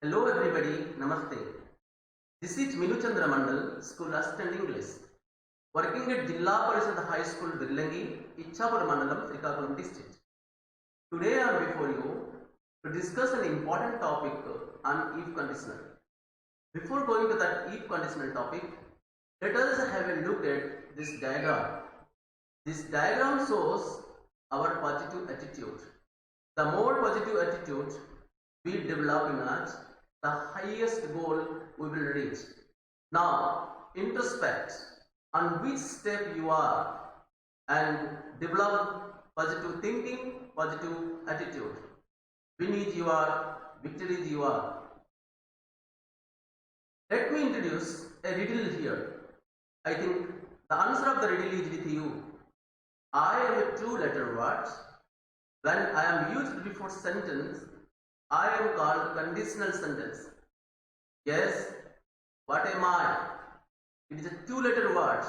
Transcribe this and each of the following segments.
Hello everybody, Namaste. This is Minu Chandra Mandal, School Assistant English, working at Jilla Parishad High School, Birlangi, Ichhapur Mandalam, Srikakulam district. Today I am before you to discuss an important topic on if conditional. Before going to that if conditional topic, let us have a look at this diagram. This diagram shows our positive attitude. The more positive attitude we develop in us, the highest goal we will reach. Now, introspect on which step you are and develop positive thinking, positive attitude. Win is you are, victory is you are. Let me introduce a riddle here. I think the answer of the riddle is with you. I am a two-letter word. When I am used before sentence, I am called conditional sentence. Yes, what am I? It is a two-letter word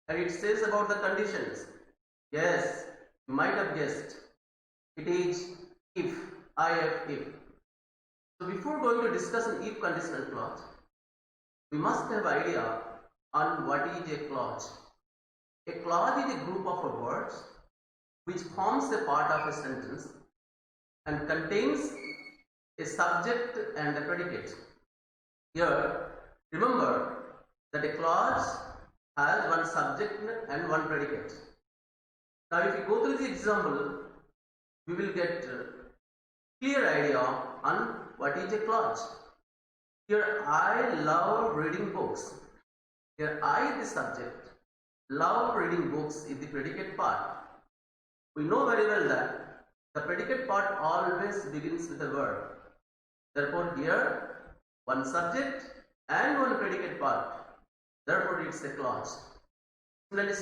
and it says about the conditions. Yes, you might have guessed. It is if, if. So before going to discuss an if conditional clause, we must have idea on what is a clause. A clause is a group of words which forms a part of a sentence and contains a subject and a predicate. Here, remember that a clause has one subject and one predicate. Now, if you go through the example, we will get a clear idea on what is a clause. Here, I love reading books. Here, I is the subject. Love reading books is the predicate part. We know very well that the predicate part always begins with a verb. Therefore, here one subject and one predicate part. Therefore, it's a clause. Similarly,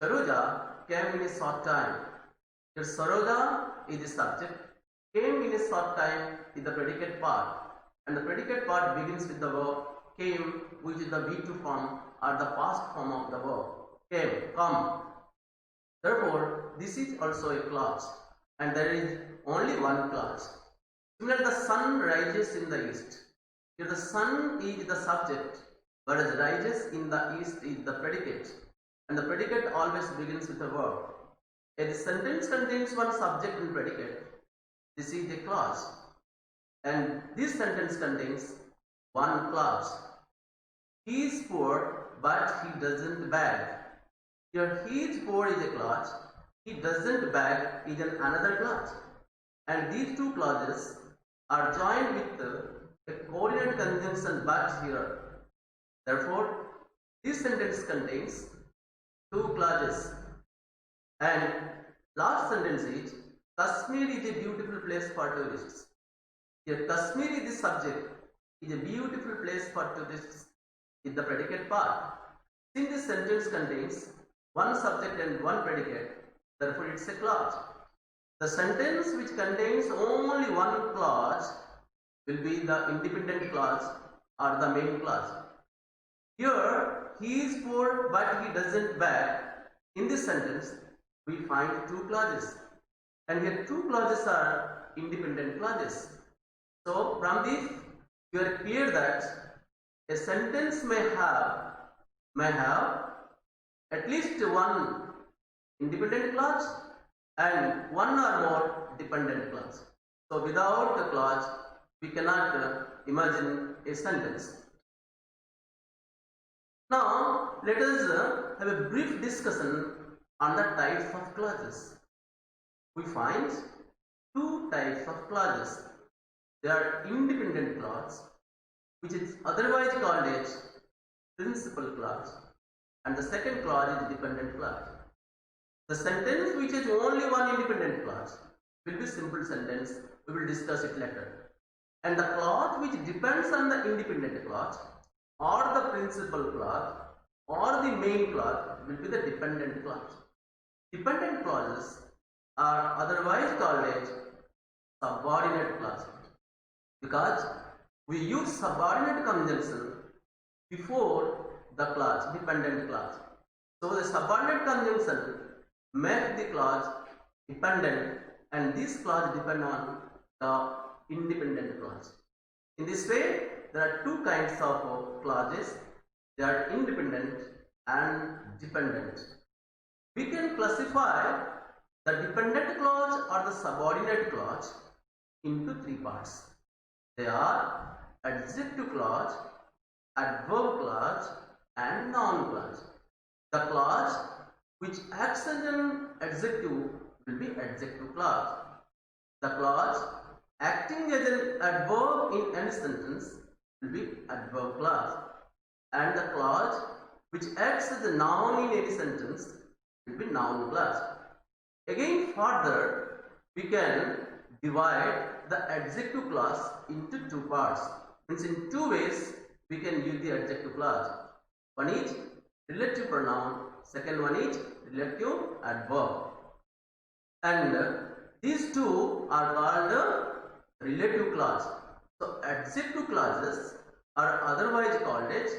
Saroja came in a short time. Here, Saroja is the subject. Came in a short time is the predicate part. And the predicate part begins with the verb came, which is the V2 form or the past form of the verb. Came, come. Therefore, this is also a clause. And there is only one clause. Similarly, the sun rises in the east. Here the sun is the subject, whereas rises in the east is the predicate. And the predicate always begins with a verb. If the sentence contains one subject and predicate, this is a clause. And this sentence contains one clause. He is poor, but he doesn't beg. Here he is poor is a clause. He doesn't beg is another clause. And these two clauses are joined with a coordinate conjunction but here. Therefore, this sentence contains two clauses. And last sentence is Kashmir is a beautiful place for tourists. Here Kashmir is the subject, is a beautiful place for tourists is the predicate part. Since this sentence contains one subject and one predicate, therefore it's a clause. The sentence which contains only one clause will be the independent clause or the main clause. Here, he is poor but he doesn't beg. In this sentence, we find two clauses. And here two clauses are independent clauses. So, from this, you are clear that a sentence may have at least one independent clause and one or more dependent clause. So without a clause, we cannot imagine a sentence. Now, let us have a brief discussion on the types of clauses. We find two types of clauses. They are independent clause, which is otherwise called as principal clause, and the second clause is dependent clause. The sentence which has only one independent clause will be simple sentence. We will discuss it later. And the clause which depends on the independent clause or the principal clause or the main clause will be the dependent clause. Dependent clauses are otherwise called as subordinate clauses because we use subordinate conjunction before the clause, dependent clause. So the subordinate conjunction make the clause dependent and this clause depend on the independent clause. In this way, there are two kinds of clauses. They are independent and dependent. We can classify the dependent clause or the subordinate clause into three parts. They are adjective clause, adverb clause, and noun clause. The clause which acts as an adjective will be adjective clause. The clause acting as an adverb in any sentence will be adverb clause. And the clause which acts as a noun in any sentence will be noun clause. Again, further, we can divide the adjective clause into two parts. Means in two ways we can use the adjective clause. One is relative pronoun, second one is relative adverb. And these two are called relative clause. So adjective clauses are otherwise called as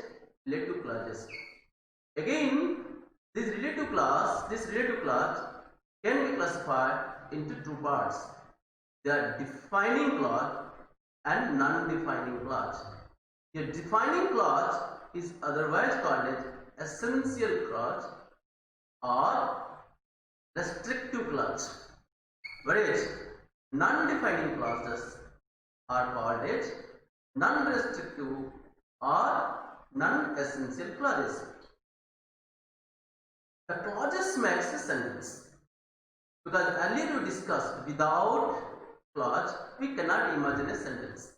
relative clauses. Again, this relative clause can be classified into two parts. They are defining clause and non-defining clause. A defining clause is otherwise called as essential clause or restrictive clause, whereas non-defining clauses are called as non-restrictive or non-essential clauses. The clauses makes a sentence, because earlier we discussed without clause we cannot imagine a sentence.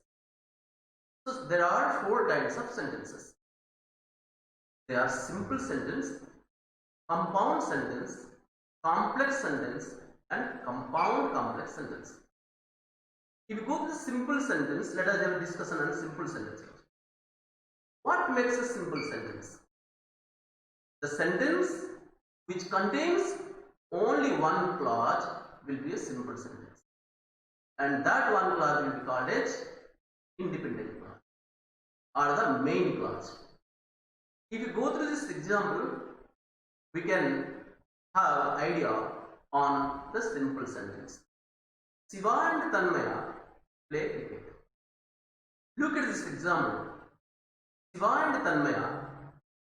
So there are four kinds of sentences. They are simple sentence, compound sentence, complex sentence, and compound complex sentence. If you go to the simple sentence, let us have a discussion on simple sentence. What makes a simple sentence? The sentence which contains only one clause will be a simple sentence, and that one clause will be called as independent clause or the main clause. If you go through this example, we can have idea on the simple sentence. Siva and Tanmaya play cricket. Look at this example. Siva and Tanmaya,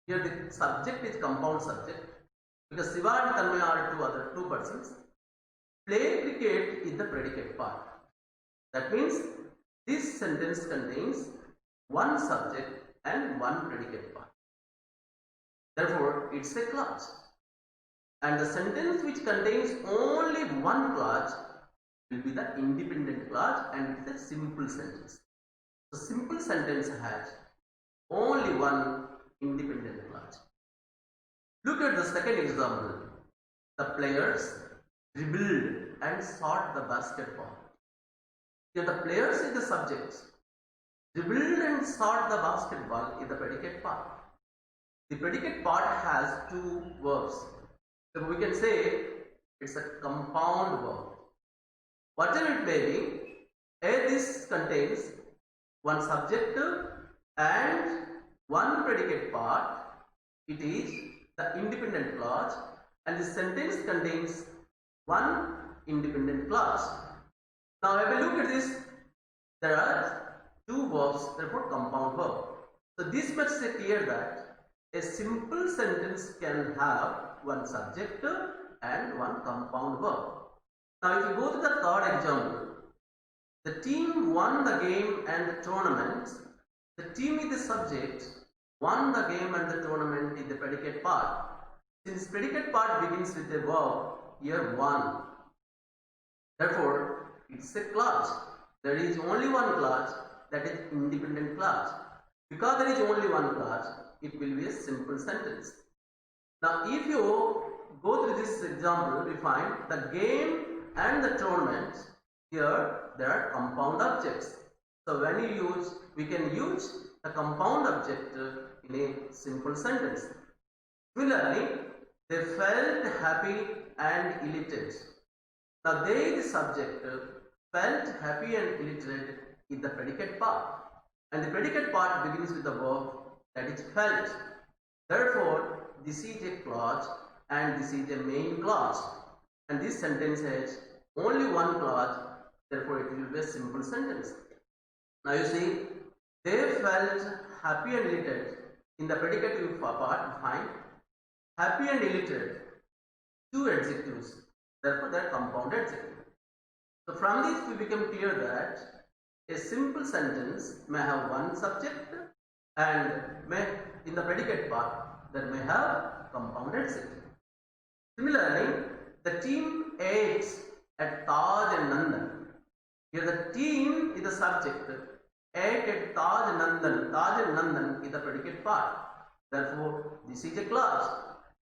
here the subject is compound subject, because Siva and Tanmaya are two persons. Play cricket is the predicate part. That means this sentence contains one subject and one predicate part. Therefore, it's a clause. And the sentence which contains only one clause will be the independent clause, and it is a simple sentence. So simple sentence has only one independent clause. Look at the second example. The players dribbled and shot the basketball. Here the players is the subject. Dribbled and shot the basketball is the predicate part. The predicate part has two verbs. So we can say it's a compound verb. Whatever it may be, this contains one subject and one predicate part. It is the independent clause, and the sentence contains one independent clause. Now if we look at this, there are two verbs, therefore compound verb. So this makes it clear that a simple sentence can have one subject and one compound verb. Now if you go to the third example, the team won the game and the tournament. The team is the subject, won the game and the tournament is the predicate part. Since predicate part begins with a verb, here won. Therefore, it's a clause. There is only one clause, that is independent clause. Because there is only one clause, it will be a simple sentence. Now if you go through this example, we find the game and the tournament. Here there are compound objects. So when we can use the compound object in a simple sentence. Similarly, they felt happy and elated. Now they, the subject, felt happy and elated is the predicate part, and the predicate part begins with the verb, that is felt. Therefore, this is a clause and this is a main clause, and this sentence has only one clause, therefore it will be a simple sentence. Now you see, they felt happy and elated. In the predicative part, you find happy and elated, two adjectives. Therefore, they are compound adjectives. So from this, we become clear that a simple sentence may have one subject and may, in the predicate part, that may have compounded adjective. Similarly, the team ate at Taj and Nandan. Here the team is the subject, ate at Taj and Nandan. Taj and Nandan is the predicate part. Therefore, this is a clause.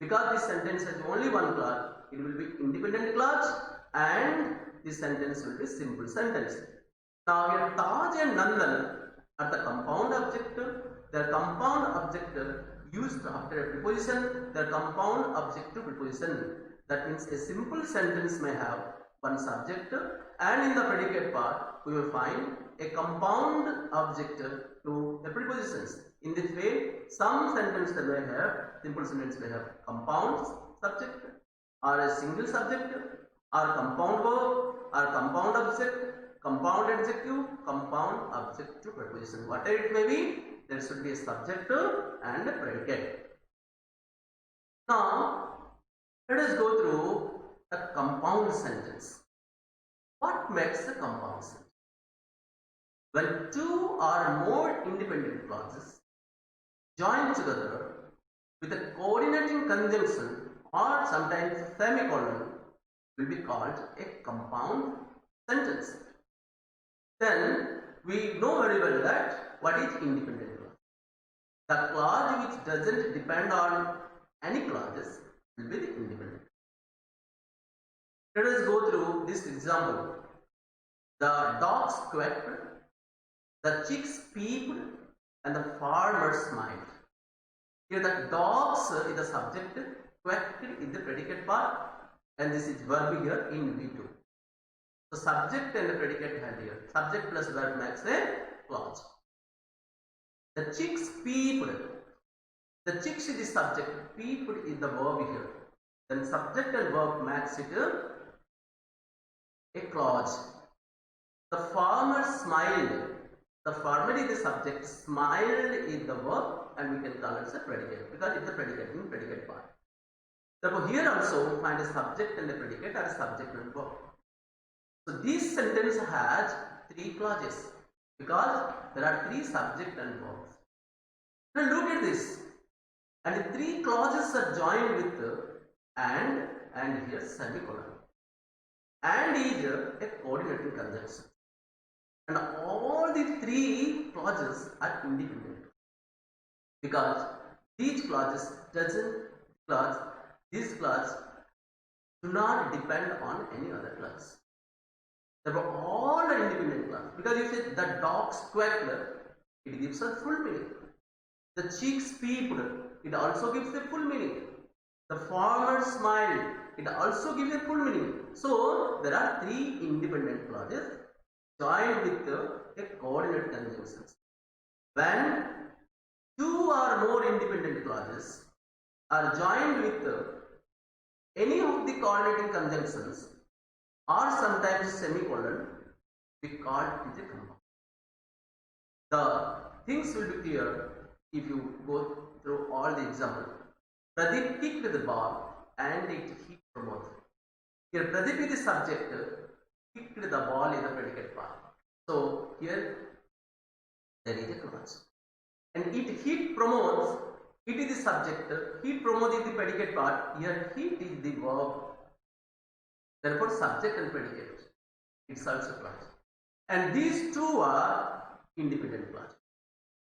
Because this sentence has only one clause, it will be independent clause and this sentence will be simple sentence. Now here Taj and Nandan are the compound object. Their compound object used after a preposition, their compound objective preposition. That means a simple sentence may have one subject and in the predicate part we will find a compound object to the prepositions. In this way, some sentences may have, simple sentence may have compound subject or a single subject or compound verb or compound object, compound adjective, compound object to preposition. Whatever it may be, there should be a subject and a predicate. Now, let us go through a compound sentence. What makes a compound sentence? When two or more independent clauses join together with a coordinating conjunction or sometimes semicolon will be called a compound sentence. Then we know very well that what is independent clause. The clause which doesn't depend on any clauses will be the independent. Let us go through this example. The dogs quacked, the chicks peeped, and the farmer smiled. Here the dogs is the subject, quacked is the predicate part, and this is verb here in V2. So subject and the predicate had here. Subject plus verb makes a clause. The chicks peeped. The chicks is the subject, peeped is the verb here. Then subject and verb makes it a clause. The farmer smiled. The farmer is the subject, smiled is the verb, and we can call it a predicate because it's the predicate in predicate part. Therefore, here also we find a subject and a predicate or a subject and verb. So this sentence has three clauses because there are three subject and verbs. Now look at this, and the three clauses are joined with and here semicolon, and is a coordinating conjunction. And all the three clauses are independent because these clauses these clauses do not depend on any other clause. Therefore, all are independent clauses because you say the dogs quacked, it gives a full meaning. The chicks peeped, it also gives a full meaning. The farmer smiled, it also gives a full meaning. So there are three independent clauses joined with a coordinate conjunctions. When two or more independent clauses are joined with any of the coordinating conjunctions or sometimes semicolon, we call it a compound. The things will be clear if you go through all the examples. Pradeep kicked the ball and it hit Pramod. Here Pradeep is the subject, kicked the ball in the predicate part. So here there is a clause. And it hit Pramod, it is the subject, hit Pramod is the predicate part, here hit is the verb. Therefore subject and predicate, it's also clause. And these two are independent clauses.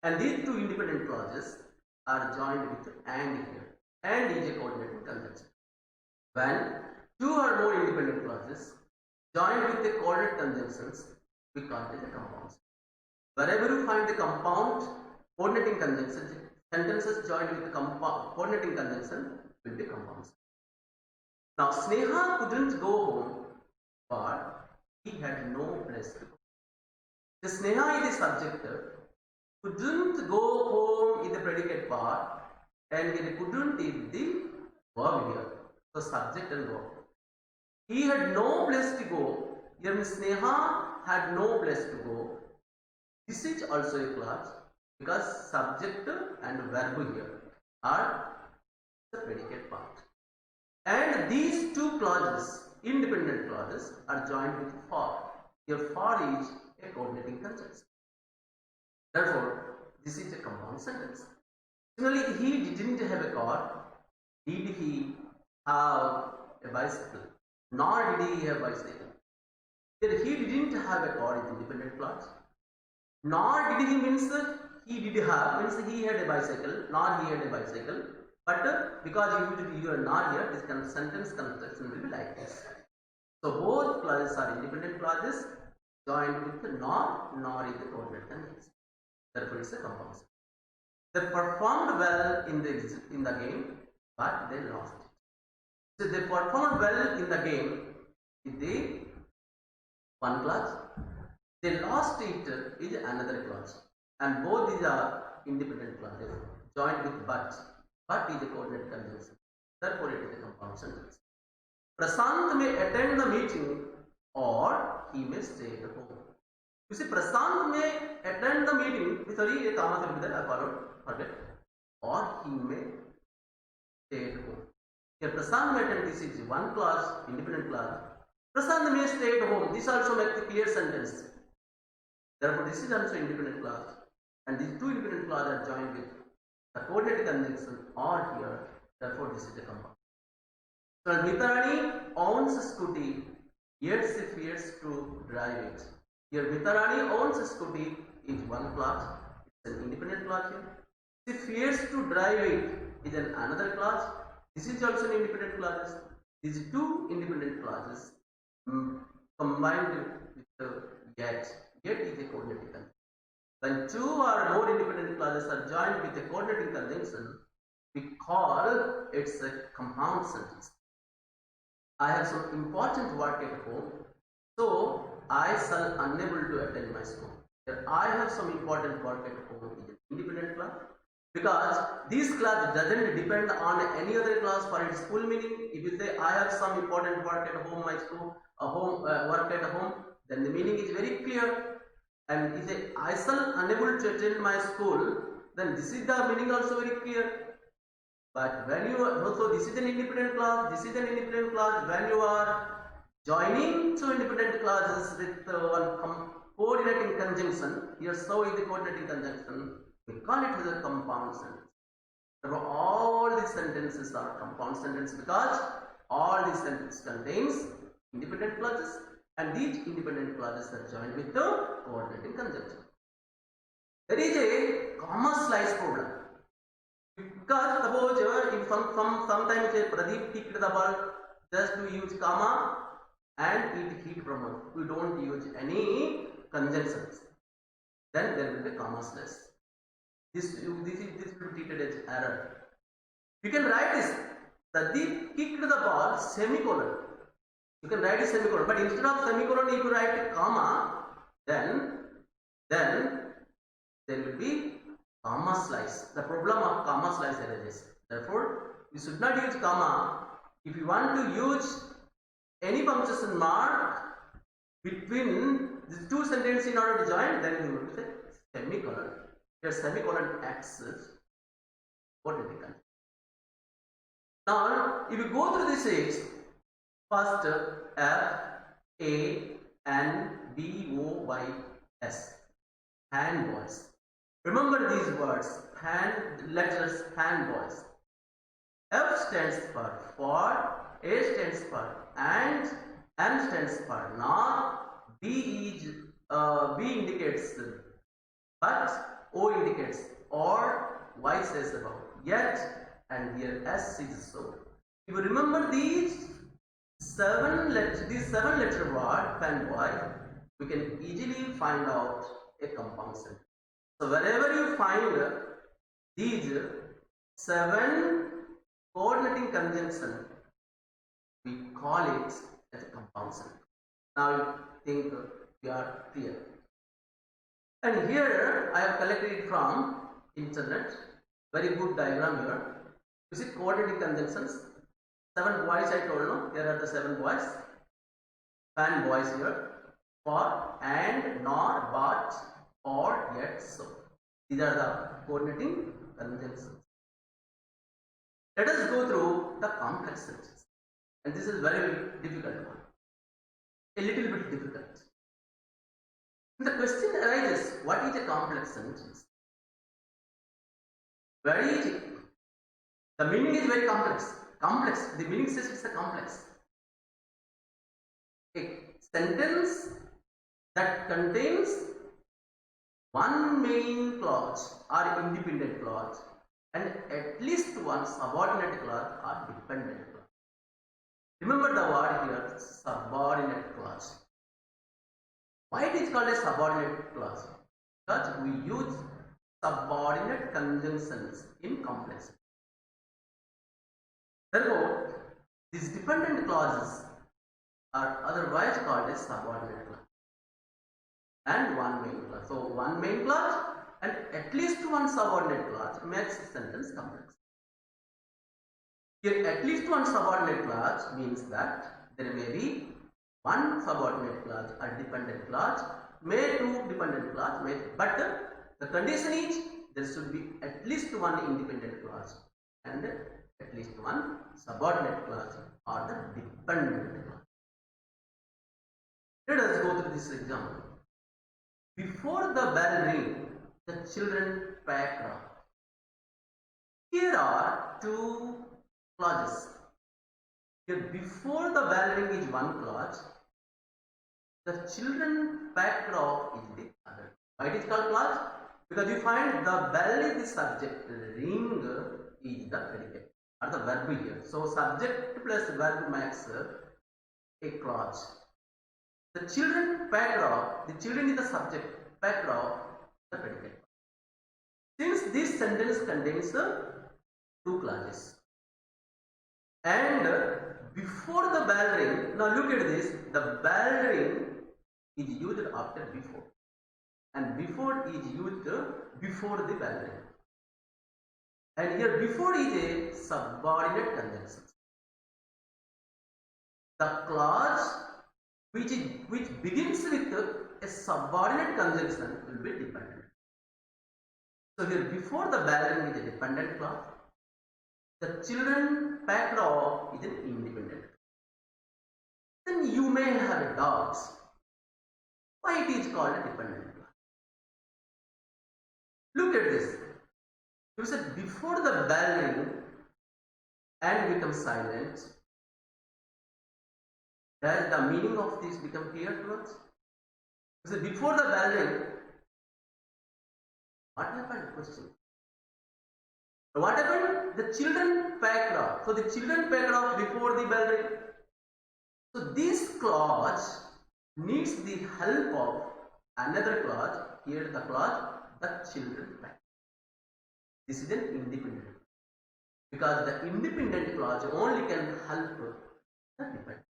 And these two independent clauses are joined with and here. And is a coordinating conjunction. When two or more independent clauses joined with the coordinate conjunctions, we call it a compound. Wherever you find the compound coordinating conjunctions, sentences joined with the coordinating conjunction will be compounds. Now Sneha couldn't go home, but he had no place to go. The Sneha is the subject, couldn't go home is the predicate part, and here couldn't is the verb here. So subject and verb. He had no place to go. Here Miss Sneha had no place to go. This is also a clause because subject and verb here are the predicate part. And these two clauses, independent clauses, are joined with for. Here for is a coordinating conjunction. Therefore, this is a compound sentence. Similarly, he didn't have a car. Did he have a bicycle? Nor did he have a bicycle. Here, he didn't have a car is independent clause. Nor did he means he did have means he had a bicycle. Nor he had a bicycle. But because you are not here, this sentence construction will be like this. So both clauses are independent clauses joined with the nor is the coordinate conjunction. Therefore, it's a compound sentence. They performed well in the game, but they lost it. So they performed well in the game is the one clause. They lost it is another clause, and both these are independent clauses joined with but. But is a coordinate conjunction. Therefore, it is a compound sentence. Prasant may attend the meeting or he may stay at home. You see, Prasant may attend the meeting. Sorry, a comma will be there. I followed. Forget. Or he may stay at home. Here, Prasant may attend. This is one clause, independent clause. Prasant may stay at home. This also makes the clear sentence. Therefore, this is also independent clause. And these two independent clauses are joined with the coordinate conjunction or here, therefore this is a compound. So Mitarani owns a scooty, yet she fears to drive it. Here Mitarani owns a scooty is one clause, it's an independent clause here. She fears to drive it is another clause. This is also an independent clause. These two independent clauses combined with the yet is a coordinating conjunction. When two or more independent clauses are joined with a coordinating conjunction, we call it a compound sentence. I have some important work at home, so I shall unable to attend my school. Here I have some important work at home is an independent clause because this clause doesn't depend on any other clause for its full meaning. If you say I have some important work at home, my school, work at home, then the meaning is very clear. And if I shall unable to attend my school, then this is the meaning also very clear. But when you also this is an independent clause, this is an independent clause. When you are joining two independent clauses with one coordinating conjunction, here so is the coordinating conjunction. We call it as a compound sentence. Therefore, all these sentences are compound sentences because all these sentences contains independent clauses. And these independent clauses are joined with the coordinating conjunction. There is a comma slice problem. Because suppose if sometimes Pradeep kicked the ball just to use comma and it hit Pramod. We don't use any conjunctions. Then there will be comma slice. This will be treated as error. You can write this. Pradeep kicked the ball semicolon. You can write a semicolon, but instead of semicolon, if you write a comma, then there will be comma slice. The problem of comma slice arises. Therefore, you should not use comma. If you want to use any punctuation mark between these two sentences in order to join, then you will say semicolon. Here semicolon acts as coordinating conjunction. Now, if you go through this six, first F A N B O Y S, hand boys. Remember these words, hand letters, hand boys. F stands for, A stands for and, N stands for not, B indicates but, O indicates or, Y says about yet, and here S is so. If you remember these seven letter word pen boy, we can easily find out a compound sentence. So wherever you find these seven coordinating conjunction, we call it as a compound sentence. Now you think we are clear. And here I have collected it from internet. Very good diagram here. You see coordinating conjunctions. 7 boys I told you. Here are the 7 boys. Fan boys here. for and, nor, but, or, yet, so. These are the coordinating conjunctions. Let us go through the complex sentences. And this is very difficult one. A little bit difficult. The question arises, what is a complex sentence? Very easy. The meaning is very complex. Complex. The meaning says it's a complex. A sentence that contains one main clause or independent clause and at least one subordinate clause or dependent clause. Remember the word here, subordinate clause. Why it is called a subordinate clause? Because we use subordinate conjunctions in complex. Therefore, these dependent clauses are otherwise called as subordinate clause and one main clause. So, one main clause and at least one subordinate clause makes a sentence complex. Here, at least one subordinate clause means that there may be one subordinate clause or dependent clause, may two dependent clause, but the condition is there should be at least one independent clause and at least one subordinate clause or the dependent clause. Let us go through this example. Before the bell ring, the children packed up. Here are two clauses. Here, before the bell ring is one clause, the children packed off is the other. Why it is called clause? Because you find the bell is the subject, ring is the predicate or the verb here. So subject plus verb makes a clause. The children packed off, the children is the subject, packed off the predicate. Since this sentence contains two clauses and before the bell ring, now look at this, the bell ring is used after before and before is used before the bell ring. And here before is a subordinate conjunction. The clause which begins with a subordinate conjunction will be dependent. So here before the bell ring is a dependent clause. The children packed off is an independent. Then you may have doubts why it is called a dependent clause. Look at this. You said before the bell ring and become silent. Does the meaning of this become clear to us? You said before the bell ring, what happened? Question. What happened? The children packed off. So the children packed off before the bell ring. So this clause needs the help of another clause. Here the clause, the children packed. This is an independent. Because the independent clause only can help the dependent.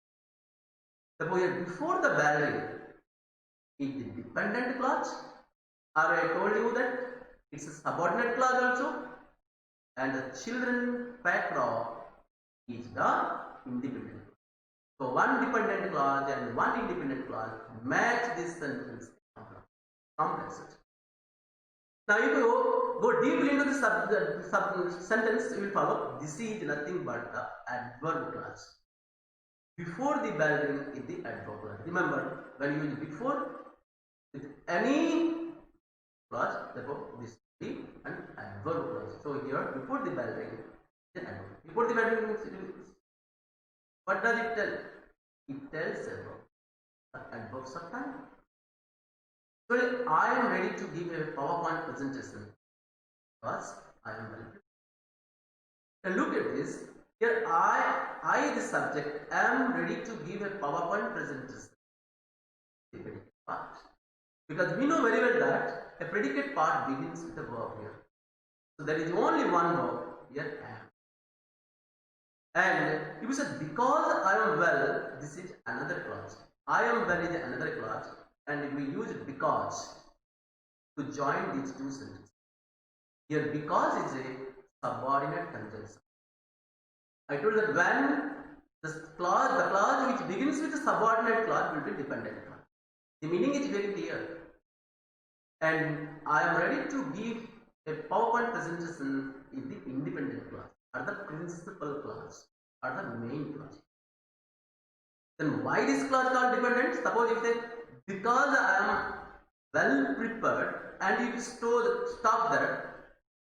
Therefore, here before the bell ring is the dependent clause. Or I told you that it's a subordinate clause also. And the children packed off is the independent. So one dependent clause and one independent clause match this sentence complex. Now if you go deeply into the sentence, you will follow this is nothing but the adverb clause. Before the bell ring is the adverb clause. Remember, when you use before with any clause, therefore this is an adverb clause. So here before the bell ring is an adverb. Before the bell ring means what does it tell? It tells about adverbs of time. So I am ready to give a PowerPoint presentation because I am ready. And look at this. Here I the subject am ready to give a PowerPoint presentation. The predicate part. Because we know very well that a predicate part begins with a verb here. So there is only one verb here am. And if you said because I am well, this is another clause. I am well is another clause, and we use because to join these two sentences. Here because is a subordinate conjunction. I told that when the clause which begins with a subordinate clause will be dependent clause. The meaning is very clear. And I am ready to give a PowerPoint presentation in the independent class, or the principal class, or the main class. Then why this class called dependent? Suppose if they, because I am well prepared and if you stop there,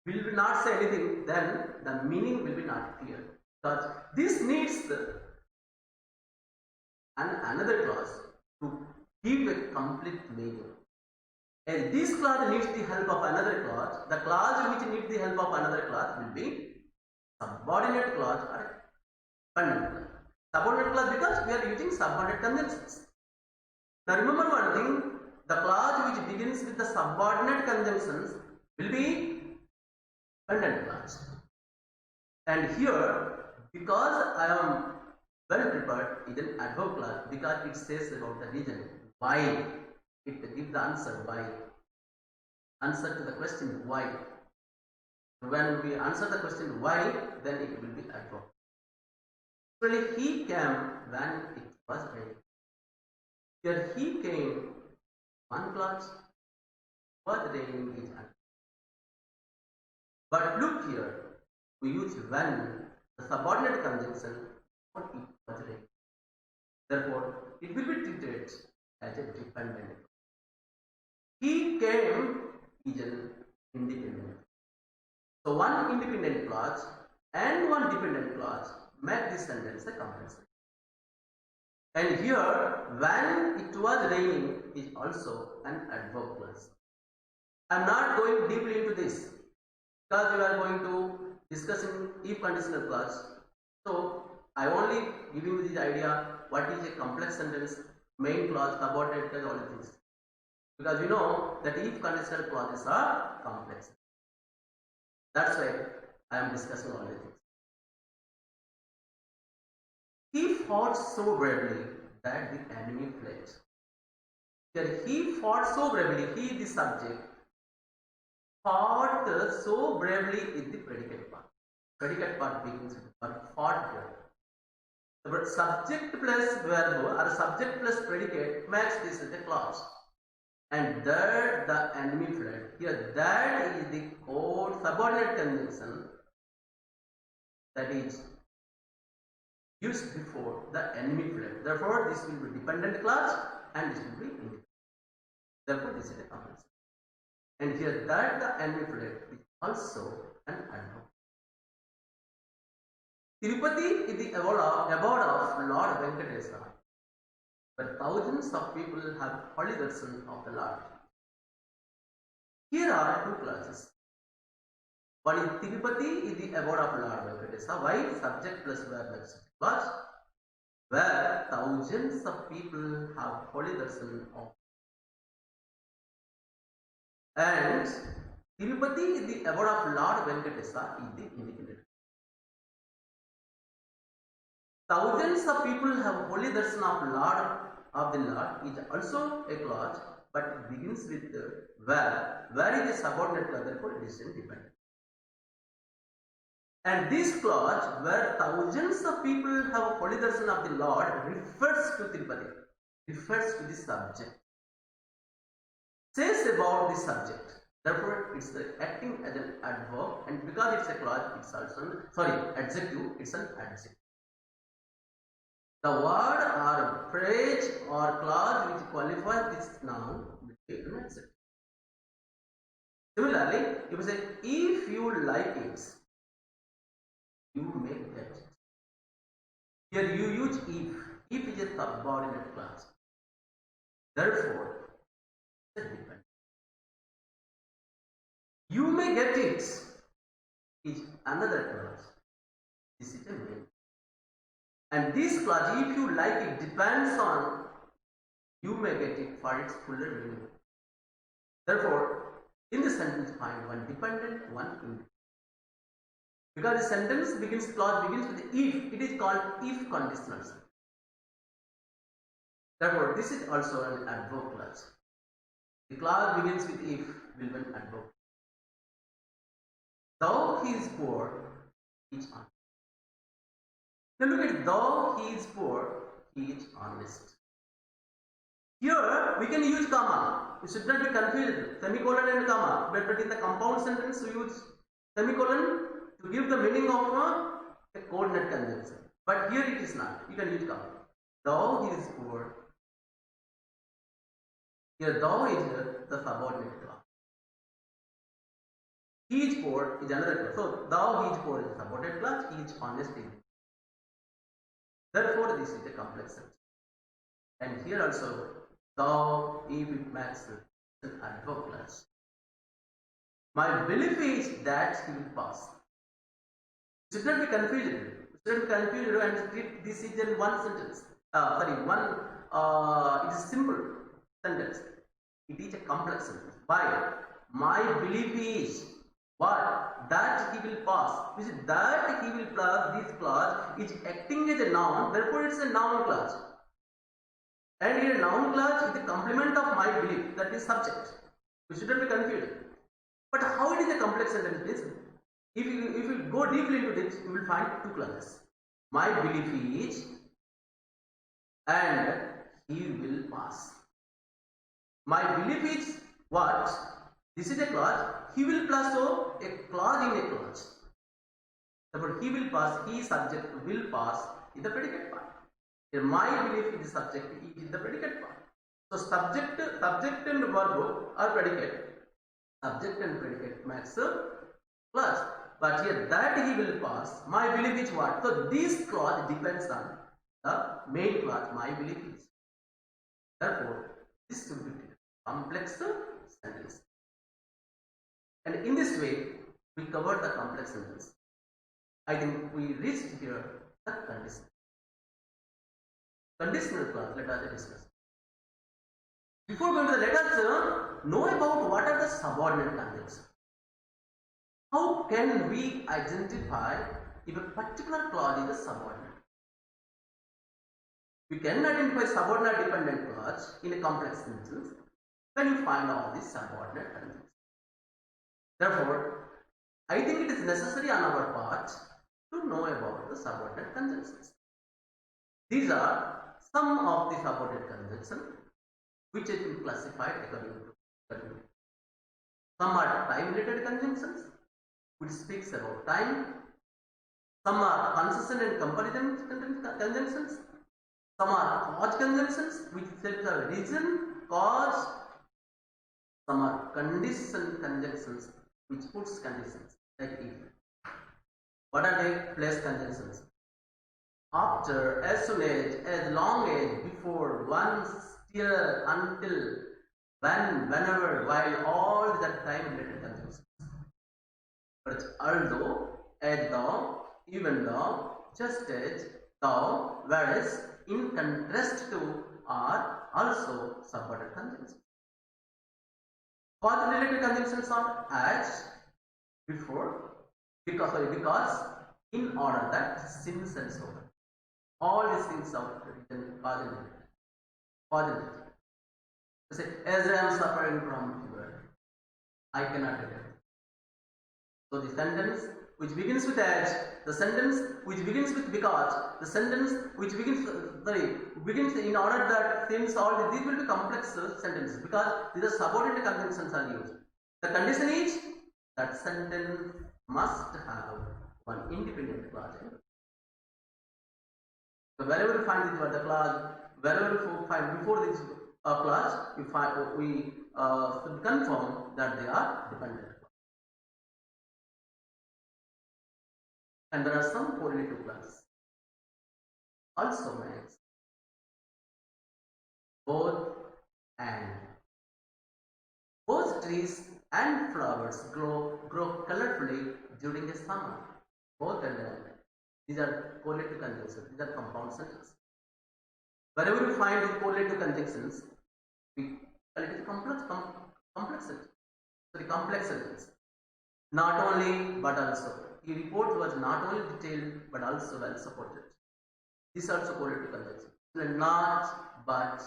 will not say anything, then the meaning will be not clear. Because this needs another class to give a complete meaning. And this class needs the help of another class. The class which needs the help of another class will be subordinate class or dependent class. Subordinate class because we are using subordinate conjunctions. Now remember one thing, the clause which begins with the subordinate conjunctions will be dependent clause. And here, because I am well prepared, is an adverb clause because it says about the reason why. It gives the answer why. Answer to the question why. When we answer the question why, then it will be adverb. Actually, he came when it was raining. Here he came one class, was raining is adverb. But look here, we use when, the subordinate conjunction, for it was raining. Therefore, it will be treated as a dependent. He came is an independent. So one independent clause and one dependent clause make this sentence a compulsory. And here, when it was raining is also an adverb clause. I am not going deeply into this because we are going to discuss in if conditional clause. So I only give you this idea what is a complex sentence, main clause, subordinate clause, all things. Because we know that if conditional clauses are complex. That's why I am discussing all the things. He fought so bravely that the enemy fled. Here he fought so bravely, he the subject, fought so bravely is the predicate part. Predicate part begins with the word fought here. The subject plus verb or subject plus predicate makes this as a clause. And that the enemy fled. Here that is the code subordinate conjunction that is used before the enemy fled. Therefore, this will be dependent clause and this will be independent. Therefore, this is a compulsory. And here that the enemy fled is also an adverb. Tirupati is the abode of Lord Venkatesa, where thousands of people have holy darshan of the Lord. Here are two clauses. One is Tirupati is the abode of Lord Venkatesa. Why? Subject plus verb next clause, where thousands of people have holy darshan of. And Tirupati is the abode of Lord Venkatesa is the independent. Thousands of people have holy darshan of the Lord is also a clause, but it begins with where is a subordinate clause, therefore it is independent. And this clause, where thousands of people have holy darshan of the Lord, refers to Tirupati, refers to the subject, says about the subject. Therefore, it's acting as an adverb, and because it's a clause, it's also adjective. It's an adjective. The word or phrase or clause which qualifies this noun will be an adjective. Similarly, if you say, if you like it, you may get it. Here you use if. If is a subordinate clause. Therefore, it's dependent. You may get it is another clause. This is a main. And this clause, if you like it, depends on you may get it for its fuller meaning. Therefore, in the sentence find one dependent, one independent. Because the sentence clause begins with if, it is called if conditional sentence. Therefore, this is also an adverb clause. The clause begins with if will be an adverb. Though he is poor, he is honest. Now look at though he is poor, he is honest. Here we can use comma. It should not be confused. Semicolon and comma. But in the compound sentence we use semicolon to give the meaning of a coordinate conjunction. But here it is not. You can use comma. Thou is poor. Here thou is the subordinate clause. He is poor is another clause. So thou he is poor is a subordinate clause. He is honest. Therefore this is a complex sentence. And here also thou if it makes an adverb clause. My belief is that he will pass. You should not be confused. You should not be confused and treat this is in one sentence. It is simple sentence. It is a complex sentence. Why? My belief is what? That he will pass. Which is that he will pass, this clause is acting as a noun, therefore it's a noun clause. And here noun clause is the complement of my belief, that is subject. We shouldn't be confused. But how it is a complex sentence is, if you go deeply into this, you will find two clauses. My belief is and he will pass. My belief is what? This is a clause. He will plus so a clause in a clause. Therefore, he will pass. He subject will pass is the predicate part. Here, my belief is the subject. He is the predicate part. So subject and verb are predicate. Subject and predicate makes a clause. But here that he will pass. My belief is what? So this clause depends on the main clause. My belief is. Therefore, this should be complex sentence. And in this way, we covered the complex sentence. I think we reached here the conditional. Conditional clause, let us discuss. Before going to the, let us know about what are the subordinate conjunctions. How can we identify if a particular clause is a subordinate? We can identify subordinate dependent clause in a complex sentence when you find all these subordinate conjunctions. Therefore, I think it is necessary on our part to know about the subordinate conjunctions. These are some of the subordinate conjunctions which have been classified according to. Some are time-related conjunctions, which speaks about time. Some are consistent and comparative conjunctions. Some are cause conjunctions, which tells a reason, cause. Some are condition conjunctions, which puts conditions like if. What are they? Place conjunctions. After, as soon as long as, before, once, still, until, when, whenever, while, all that time related conjunctions. But although, as though, even though, just as, though, whereas, in contrast to, are also subordinate conjunctions. Cause related conjunctions are as, before, because, in order that, since and so on. All these things are written cause and effect. Say, as I am suffering from fever, I cannot get it. So the sentence which begins with as, the sentence which begins with because, the sentence which begins in order that since all these will be complex sentences because these are subordinate conjunctions are used. The condition is that sentence must have one independent clause. So wherever you find the clause, wherever you find before this clause, we should confirm that they are dependent. And there are some correlative clauses. Also makes both and. Both trees and flowers grow colorfully during the summer. Both and. These are correlative conjunctions. These are compound sentences. Wherever you find these correlative conjunctions, we call it a complex sentence. So the complex sentence. Not only but also. The report was not only detailed but also well supported. This also correlative conjunctions. Not but,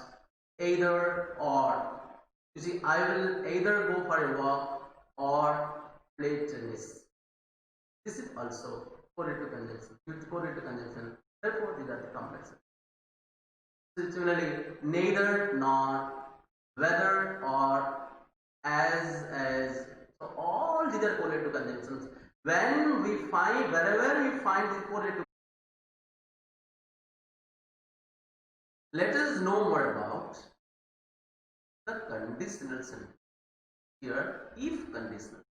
either or. You see, I will either go for a walk or play tennis. This is also correlative conjunction. With correlative conjunction, therefore these are the complex. Similarly, neither, not, whether, or, as. So all these are correlative conjunctions. When we find, wherever we find the correlative, let us know more about the conditional sentence. Here, if conditional.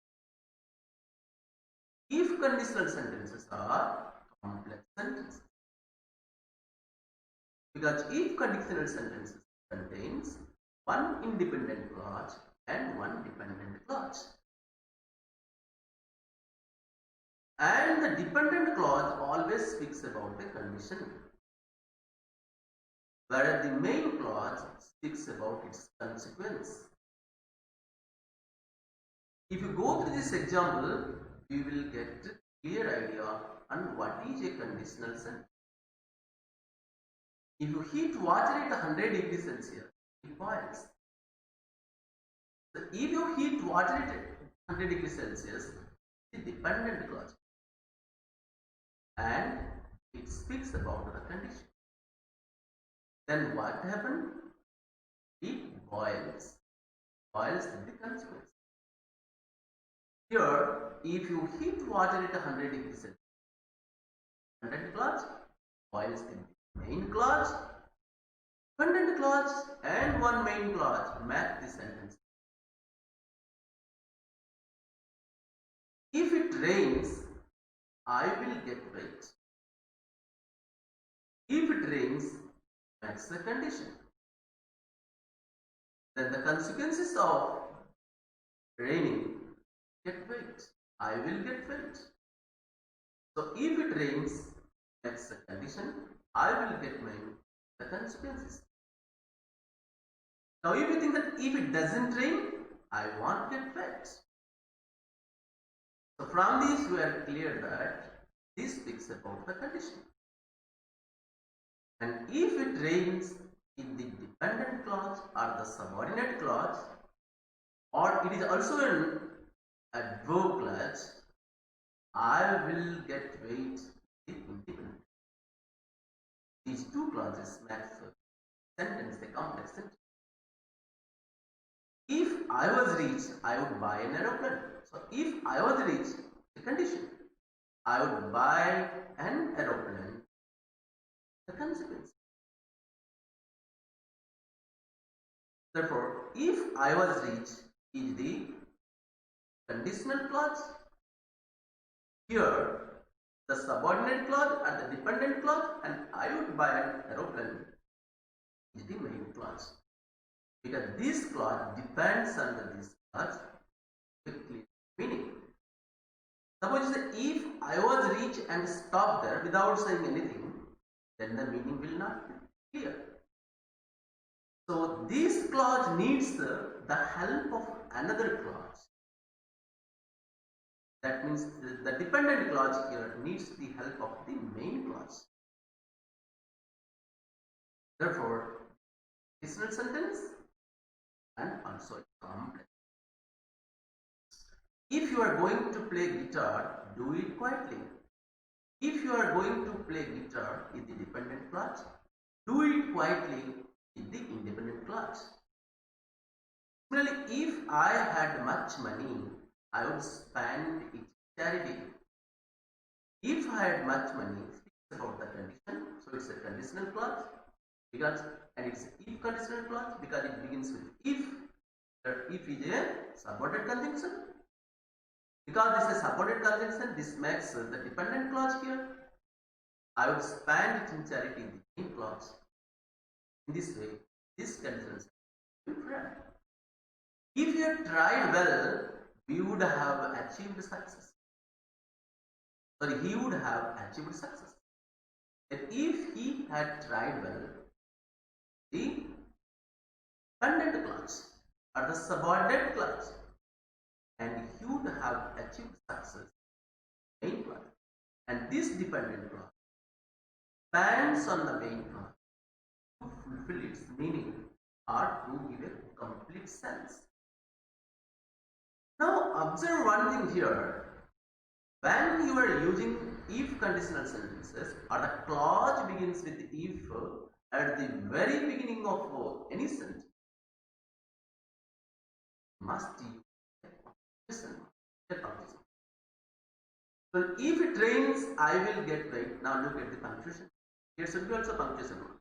If conditional sentences are complex sentences. Because if conditional sentences contains one independent clause and one dependent clause. And the dependent clause always speaks about the condition, whereas the main clause speaks about its consequence. If you go through this example, you will get a clear idea on what is a conditional sentence. If you heat water at 100 degrees Celsius, it boils. So if you heat water at 100 degrees Celsius, the dependent clause, and it speaks about the condition. Then what happened? It boils. Boils is the consequence. Here, if you heat water at 100 degrees Celsius, content clause boils the main clause, content clause, and one main clause match the sentence. If it rains, I will get wet. If it rains, that's the condition. Then the consequences of raining, get wet. I will get wet. So if it rains, that's the condition. I will get the consequences. Now if you think that if it doesn't rain, I won't get wet. So from this we are clear that this speaks about the condition. And if it rains, in the dependent clause or the subordinate clause, or it is also an adverb clause, I will get wet the independent. These two clauses match the sentence, the complex sentence. If I was rich, I would buy an aeroplane. So if I was rich, the condition, I would buy an aeroplane, the consequence. Therefore, if I was rich is the conditional clause. Here, the subordinate clause and the dependent clause, and I would buy an aeroplane is the main clause. Because this clause depends on this clause with clear meaning. Suppose if I was rich and stopped there without saying anything, then the meaning will not be clear. So this clause needs the help of another clause. That means the dependent clause here needs the help of the main clause. Therefore, conditional sentence and also complex. If you are going to play guitar, do it quietly. If you are going to play guitar in the dependent clause, do it quietly in the independent clause. Similarly, if I had much money, I would spend it charity. If I had much money, speaks about the condition, so it's a conditional clause, because and it's if conditional clause because it begins with if. If is a subordinate conjunction. Because this is a subordinate conjunction, this makes the dependent clause here. I would spend it in charity in the main clause. In this way, this conditional will friend. If you had tried well, we would have achieved success. Sorry, he would have achieved success. And if he had tried well, the dependent clause or the subordinate clause, and he would have achieved success, main clause. And this dependent clause depends on the main clause to fulfill its meaning or to give a complete sense. Now observe one thing here. When you are using if conditional sentences or the clause begins with if at the very beginning of any sentence must use a punctuation. So if it rains, I will get rain. Now look at the punctuation. Here should be also punctuation mark.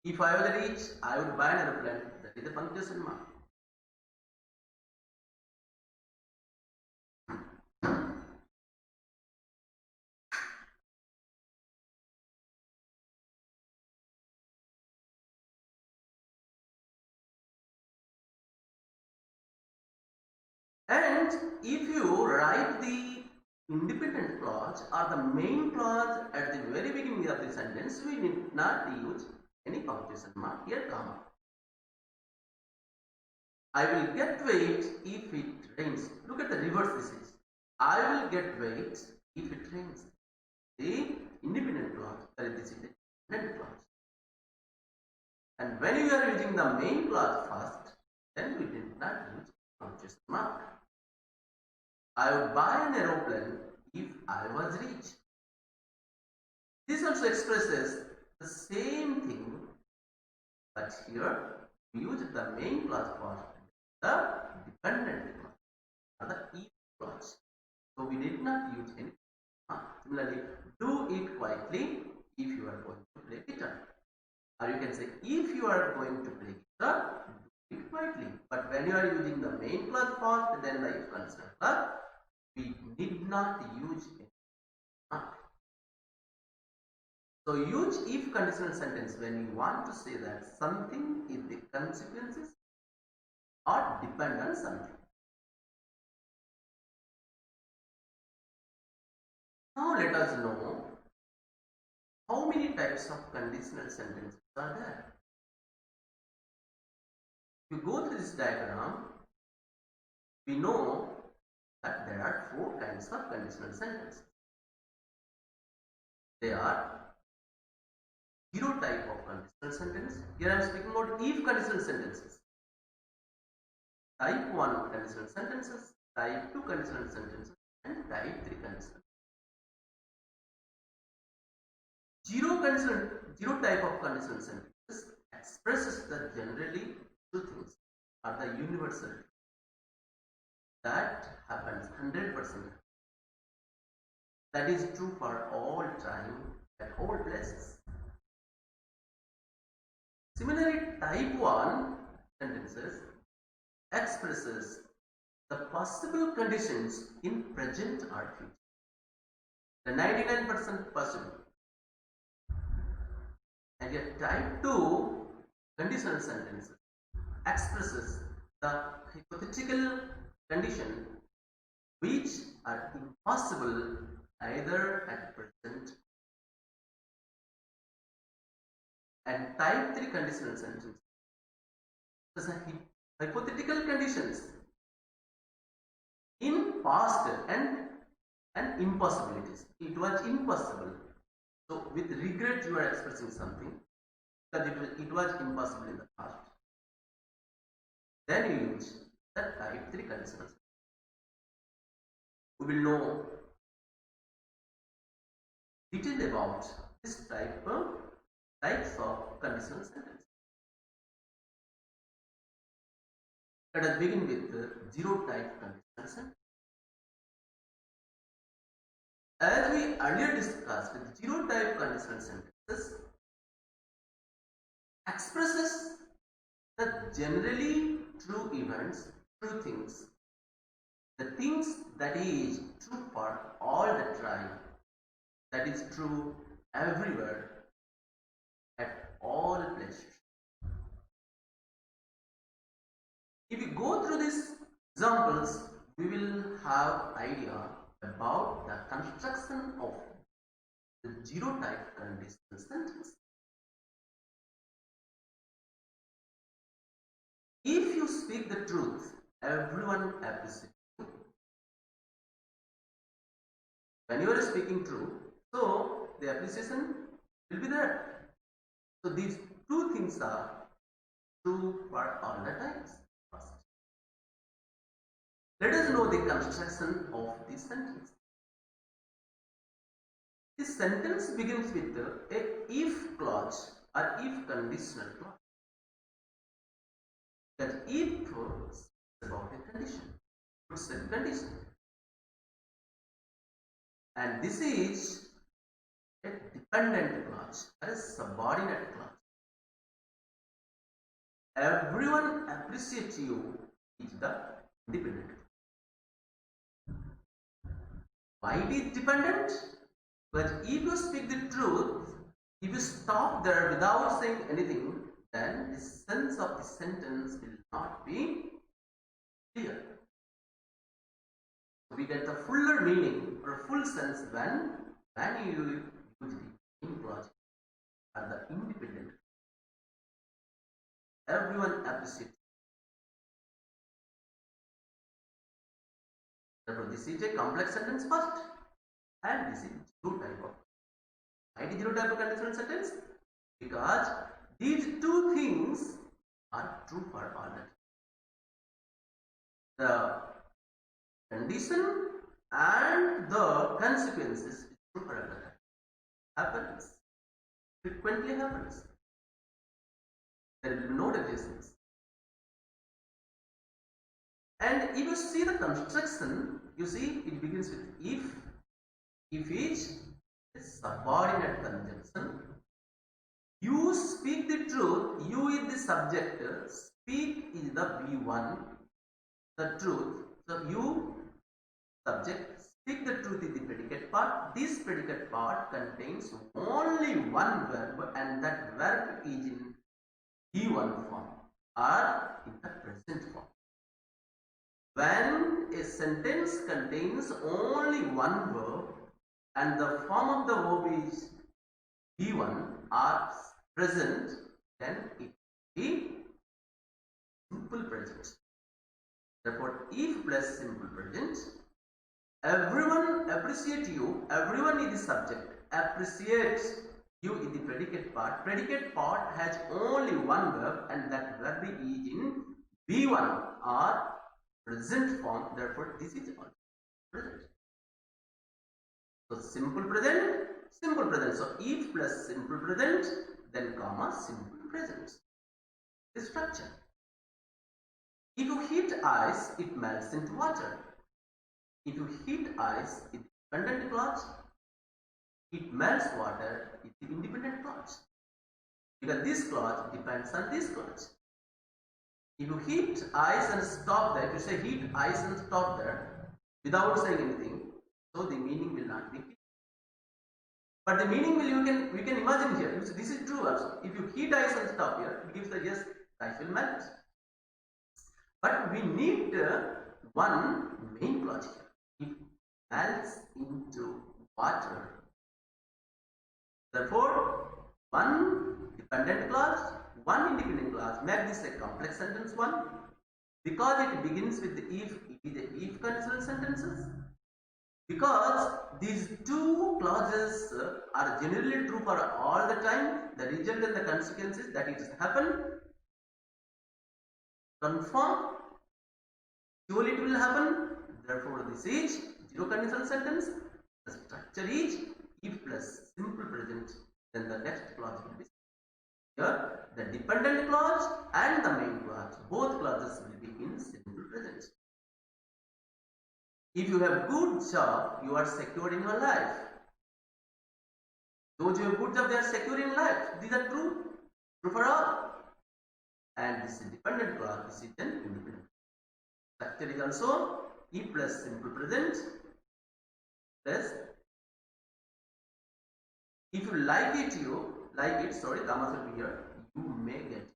If I was rich, I would buy an aeroplane. That is the punctuation mark. And if you write the independent clause or the main clause at the very beginning of the sentence, we need not use any punctuation mark here, comma. I will get weight if it rains. Look at the reverse this is. I will get weight if it rains. The independent clause, this is the dependent clause. And when you are using the main clause first, then we did not use punctuation mark. I would buy an aeroplane if I was rich. This also expresses the same thing, but here we use the main clause first, the dependent clause, or the if clause. So we did not use any. Similarly, do it quietly if you are going to play guitar. Or you can say, if you are going to play guitar, do it quietly. But when you are using the main clause first, then the if conditional clause, we need not use any mark. So use if conditional sentence when you want to say that something is the consequences or depend on something. Now let us know how many types of conditional sentences are there. If you go through this diagram, we know that there are 4 kinds of conditional sentences. They are 0 type of conditional sentence. Here I am speaking about if conditional sentences. Type 1 conditional sentences, type 2 conditional sentences, and type 3 conditional. 0 type of conditional sentences expresses the generally true things or the universal truth. That happens 100%. That is true for all time at all places. Similarly, type 1 sentences expresses the possible conditions in present or future. The 99% possible. And yet type 2 conditional sentences expresses the hypothetical condition which are impossible either at present. And type 3 conditional sentences is hypothetical conditions in past and impossibilities. It was impossible. So with regret you are expressing something because it was impossible in the past. Then you use the type 3 conditional. We will know details about this types of conditional sentence. Let us begin with the 0 type conditional sentence. As we earlier discussed, the 0 type conditional sentences expresses the generally true events, true things, the things that is true for all the time, that is true everywhere, at all places. If we go through these examples, we will have idea about the construction of the 0 type conditional sentence. If you speak the truth, everyone appreciates you. When you are speaking true, so the appreciation will be there. So these 2 things are true for all the times. First, let us know the construction of this sentence. This sentence begins with a if clause are if conditional clause. That if is about a condition, it's a condition, and this is a dependent clause or a subordinate clause. Everyone appreciates you is the dependent. Why it is dependent? But if you speak the truth, if you stop there without saying anything, then the sense of the sentence will not be clear. We get the fuller meaning or full sense when you use the in clause or the independent. Everyone appreciates. Therefore, this is a complex sentence first, and this is zero type of. Why is zero type of conditional sentence? Because these two things are true for all the time. The condition and the consequences is true for all the time. Happens. Frequently happens. There will be no deviations. And if you see the construction, you see it begins with if. If is a subordinate conjunction. You speak the truth, you is the subject, speak is the V1, the truth. So you, subject, speak the truth is the predicate part. This predicate part contains only one verb, and that verb is in V1 form or in the present form. When a sentence contains only one verb and the form of the verb is V1 or present, then it will be simple present. Therefore, if plus simple present, everyone appreciate you, everyone is the subject, appreciates you is the predicate part. Predicate part has only one verb and that verb is in V1 or present form. Therefore, this is also present. So, simple present, simple present. So, if plus simple present, then comma simple present. The structure. If you heat ice, it melts into water. If you heat ice, it is dependent clause. It melts water, it is independent clause. Because this clause depends on this clause. If you heat ice and stop there, if you say heat ice and stop there without saying anything, so the meaning will not be clear. But the meaning will we can imagine here. This is true also. If you heat ice and stop here, it gives the yes, ice will melt. But we need one main clause here. It melts into water. Therefore, one dependent clause, one independent clause. Make this a complex sentence one. Because it begins with the if, it is the if conditional sentences. Because these two clauses are generally true for all the time, the result and the consequences that it has happened, confirm, surely it will happen. Therefore, this is zero conditional sentence. The structure is if plus simple present, then the next clause will be here. The dependent clause and the main clause, both clauses will be in simple present. If you have good job, you are secure in your life. Those who have good job, they are secure in life. These are true for all. And this is dependent clause, this is then independent. Structure is also if plus simple present plus if you like it, commas will be here, you may get it.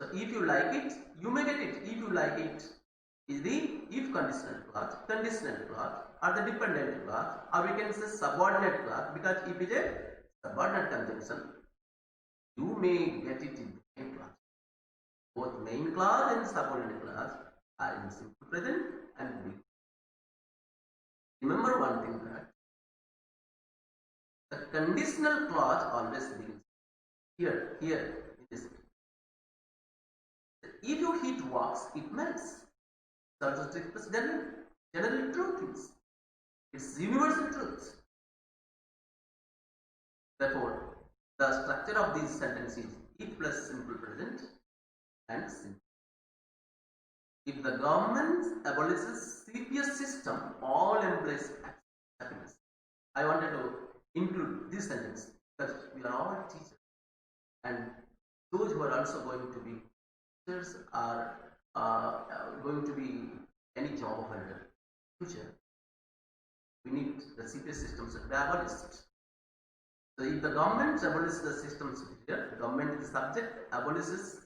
So if you like it, you may get it. If you like it is the if conditional clause, or the dependent clause, or we can say subordinate clause, because if it is a subordinate conjunction, you may get it in the main clause. Both main clause and subordinate clause are in simple present and big. Remember one thing, that the conditional clause always begins here in this. If you heat wax, it melts. Also to express general truths. It's universal truths. Therefore, The structure of these sentences is if plus simple present and simple. If the government abolishes CPS system, all employees accept happiness. I wanted to include this sentence because we are all teachers, and those who are also going to be teachers are going to be any job of a future. We need the CPS systems to be abolished. So if the government abolishes the systems here, the government is the subject, abolishes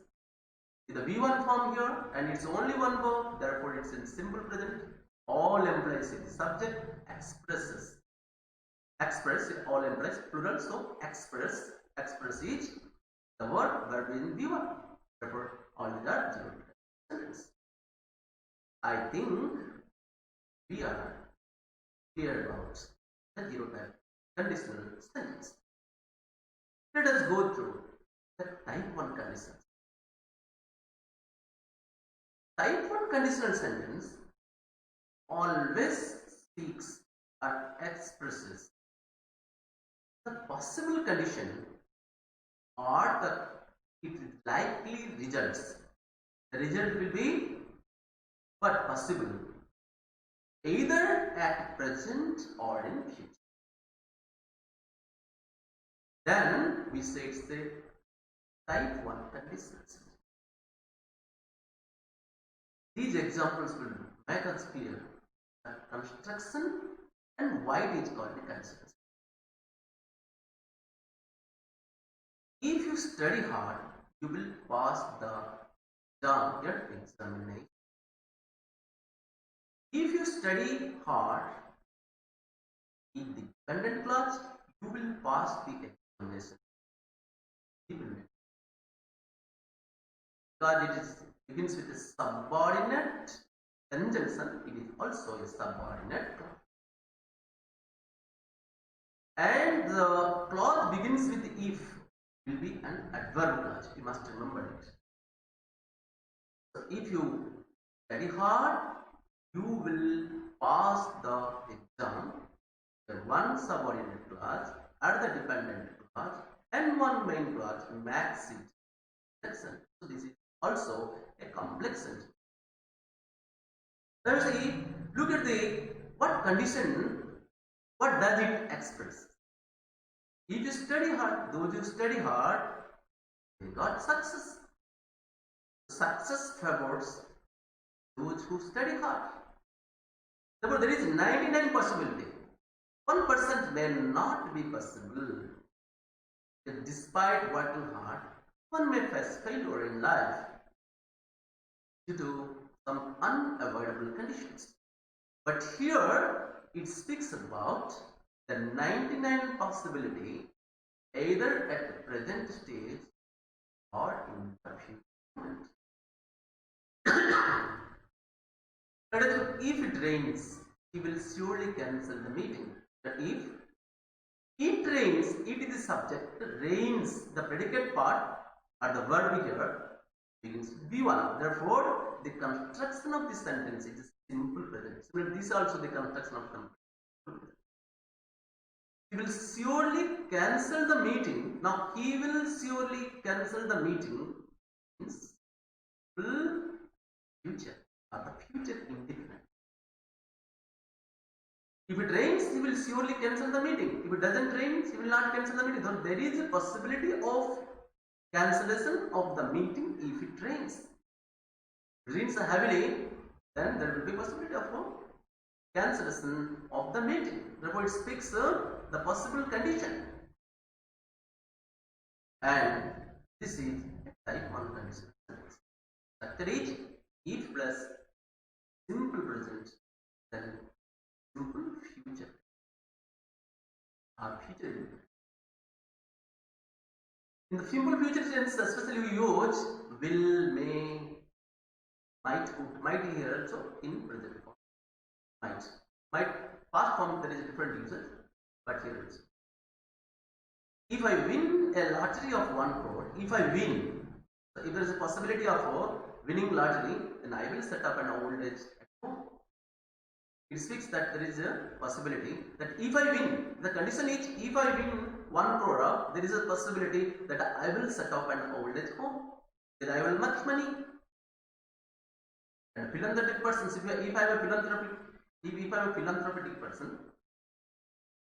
the V1 form here, and it's only one verb, therefore it's in simple present. All employees is the subject, expresses. Express, all employees, plural, so express is the verb in V1. Therefore, all these are zero sentence. I think we are clear about the zero type conditional sentence. Let us go through the type 1 conditions. Type 1 conditional sentence always speaks or expresses the possible condition or the it likely results. The result will be but possible either at present or in future. Then we say it's the type 1 conditional sentence. These examples will make us clear that construction and why it is called a conditional. If you study hard, you will pass the your examination. If you study hard in the dependent clause, you will pass the examination. Because it begins with a subordinate conjunction, it is also a subordinate clause. And the clause begins with if, will be an adverb clause. You must remember it. So if you study hard, you will pass the exam. The one subordinate clause, other dependent clause, and one main clause makes it. So this is also a complex sentence. Now you see, look at the what condition, what does it express? If you study hard, those who study hard, they got success. Success favors those who study hard. Therefore, there is 99 possibility. 1% may not be possible. Despite working hard, one may face failure in life due to some unavoidable conditions. But here it speaks about the 99 possibility either at the present stage or in the future moment. If it rains, he will surely cancel the meeting. But if it rains, it is the subject. Rains, the predicate part or the verb here begins with V1. Therefore, the construction of this sentence is simple present. So this is also the construction of simple present. He will surely cancel the meeting. Now, he will surely cancel the meeting means future or the future indefinite. If it rains, he will surely cancel the meeting. If it doesn't rain, he will not cancel the meeting. So there is a possibility of cancellation of the meeting if it rains. If it rains heavily, then there will be possibility of cancellation of the meeting. Therefore, it speaks the possible condition. And this is type 1 condition. Structure is if plus simple present, then simple future or future indefinite. In the simple future tense, especially we use will, may, might, would, might here also in present form. Might past form there is a different usage, but here also. If I win a lottery of 1 crore, if I win, so if there is a possibility of winning lottery, then I will set up an old age at home. It speaks that there is a possibility that if I win, the condition is if I win 1 crore, there is a possibility that I will set up an old age home. Then I will make money. And philanthropic persons, if I am a philanthropic, if I am a philanthropic person,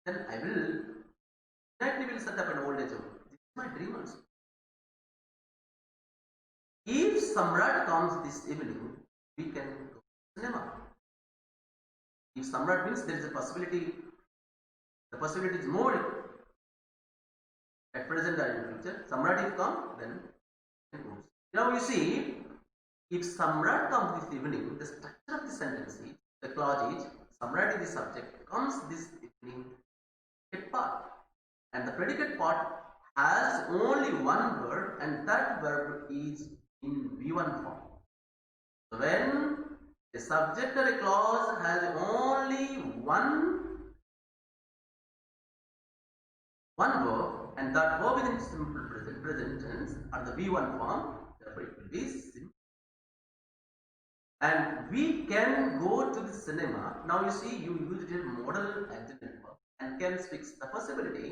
then I will directly set up an old age home. This is my dream also. If Samrat comes this evening, we can go to cinema. If Samrat means there is a possibility, the possibility is more at present or in future. Samrat if come, then we can go. Now you see, if Samrat comes this evening, the structure of the sentence is, the clause is, Samrat is the subject, comes this evening, predicate part. And the predicate part has only one verb, and that verb is in V1 form. So when a subject or a clause has only one verb, and that verb is in simple present tense or the V1 form, therefore it will be simple. And we can go to the cinema. Now you see, you used a modal adjective verb and can fix the possibility.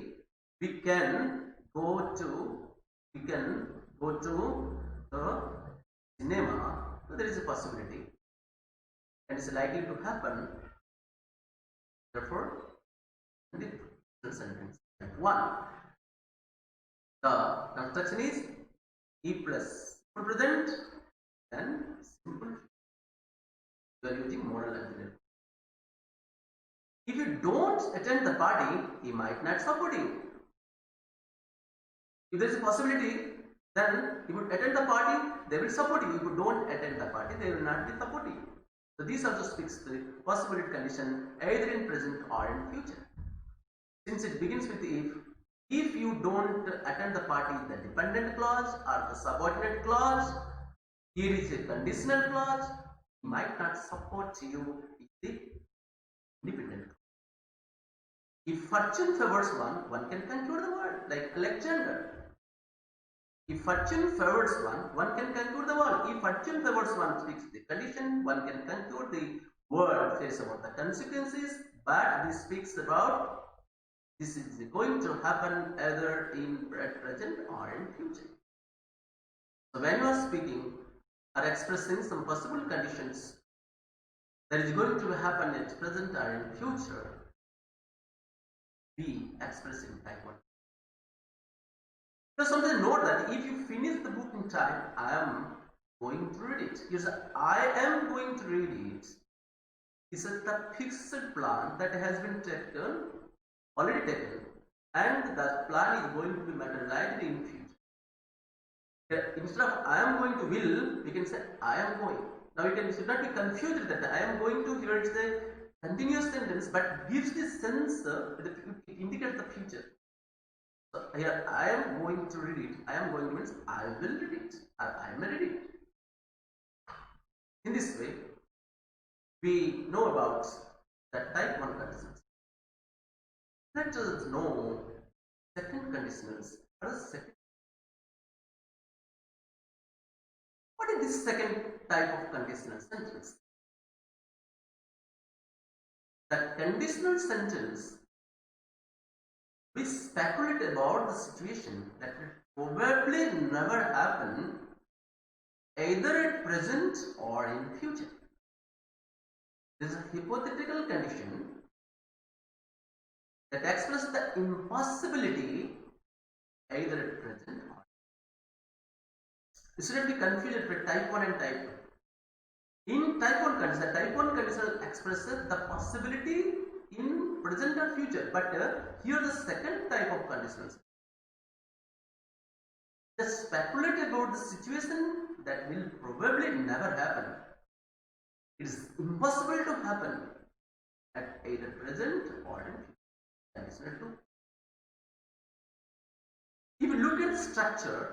We can go to the cinema. So there is a possibility, and it's likely to happen. Therefore, in the sentence 1, the construction is E plus simple present and simple. You are using modal adjective. If you don't attend the party, he might not support you. If there is a possibility, then if you attend the party, they will support you. If you don't attend the party, they will not be supporting you. So these also speaks the possibility condition either in present or in future. Since it begins with if you don't attend the party, the dependent clause or the subordinate clause, here is a conditional clause, he might not support you, is the independent clause. If fortune favors one can conclude the word, like Alexander. If fortune favors one can conclude the word. If fortune favors one speaks the condition, one can conclude the word says about the consequences, but this speaks about this is going to happen either in present or in future. So when you are speaking or expressing some possible conditions that is going to happen at present or in future, we express in type 1. So sometimes note that if you finish the book in time, I am going to read it. Yes, I am going to read it. It's the fixed plan that has been already taken, and that plan is going to be materialized in future. Instead of I am going to will, we can say I am going. Now you should not be confused that I am going to, here it's a continuous sentence but gives the sense, it indicates the future. So here I am going to read it. I am going means I will read it. I may read it. In this way, we know about the type 1 conditionals. Let us know second conditionals. What is second? What is this second type of conditional sentence? The conditional sentence, we speculate about the situation that will probably never happen either at present or in future. This is a hypothetical condition that expresses the impossibility either at present or. You shouldn't be confused with type 1 and type 2. In type 1 condition, the type 1 condition expresses the possibility in present or future, but here the second type of conditionals. They speculate about the situation that will probably never happen. It is impossible to happen at either present or in future. Conditional 2. If you look at the structure,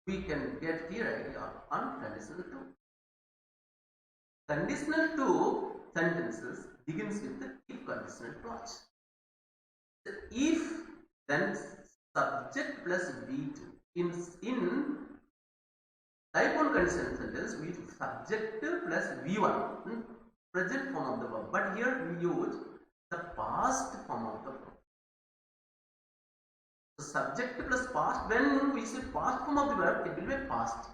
we can get clear idea on conditional 2. Conditional 2 sentences begins with the if conditional clause. The if, then subject plus V2. In type 1 conditional sentence, we use subject plus V1, present form of the verb. But here we use the past form of the verb. So subject plus past, when we say past form of the verb, it will be past.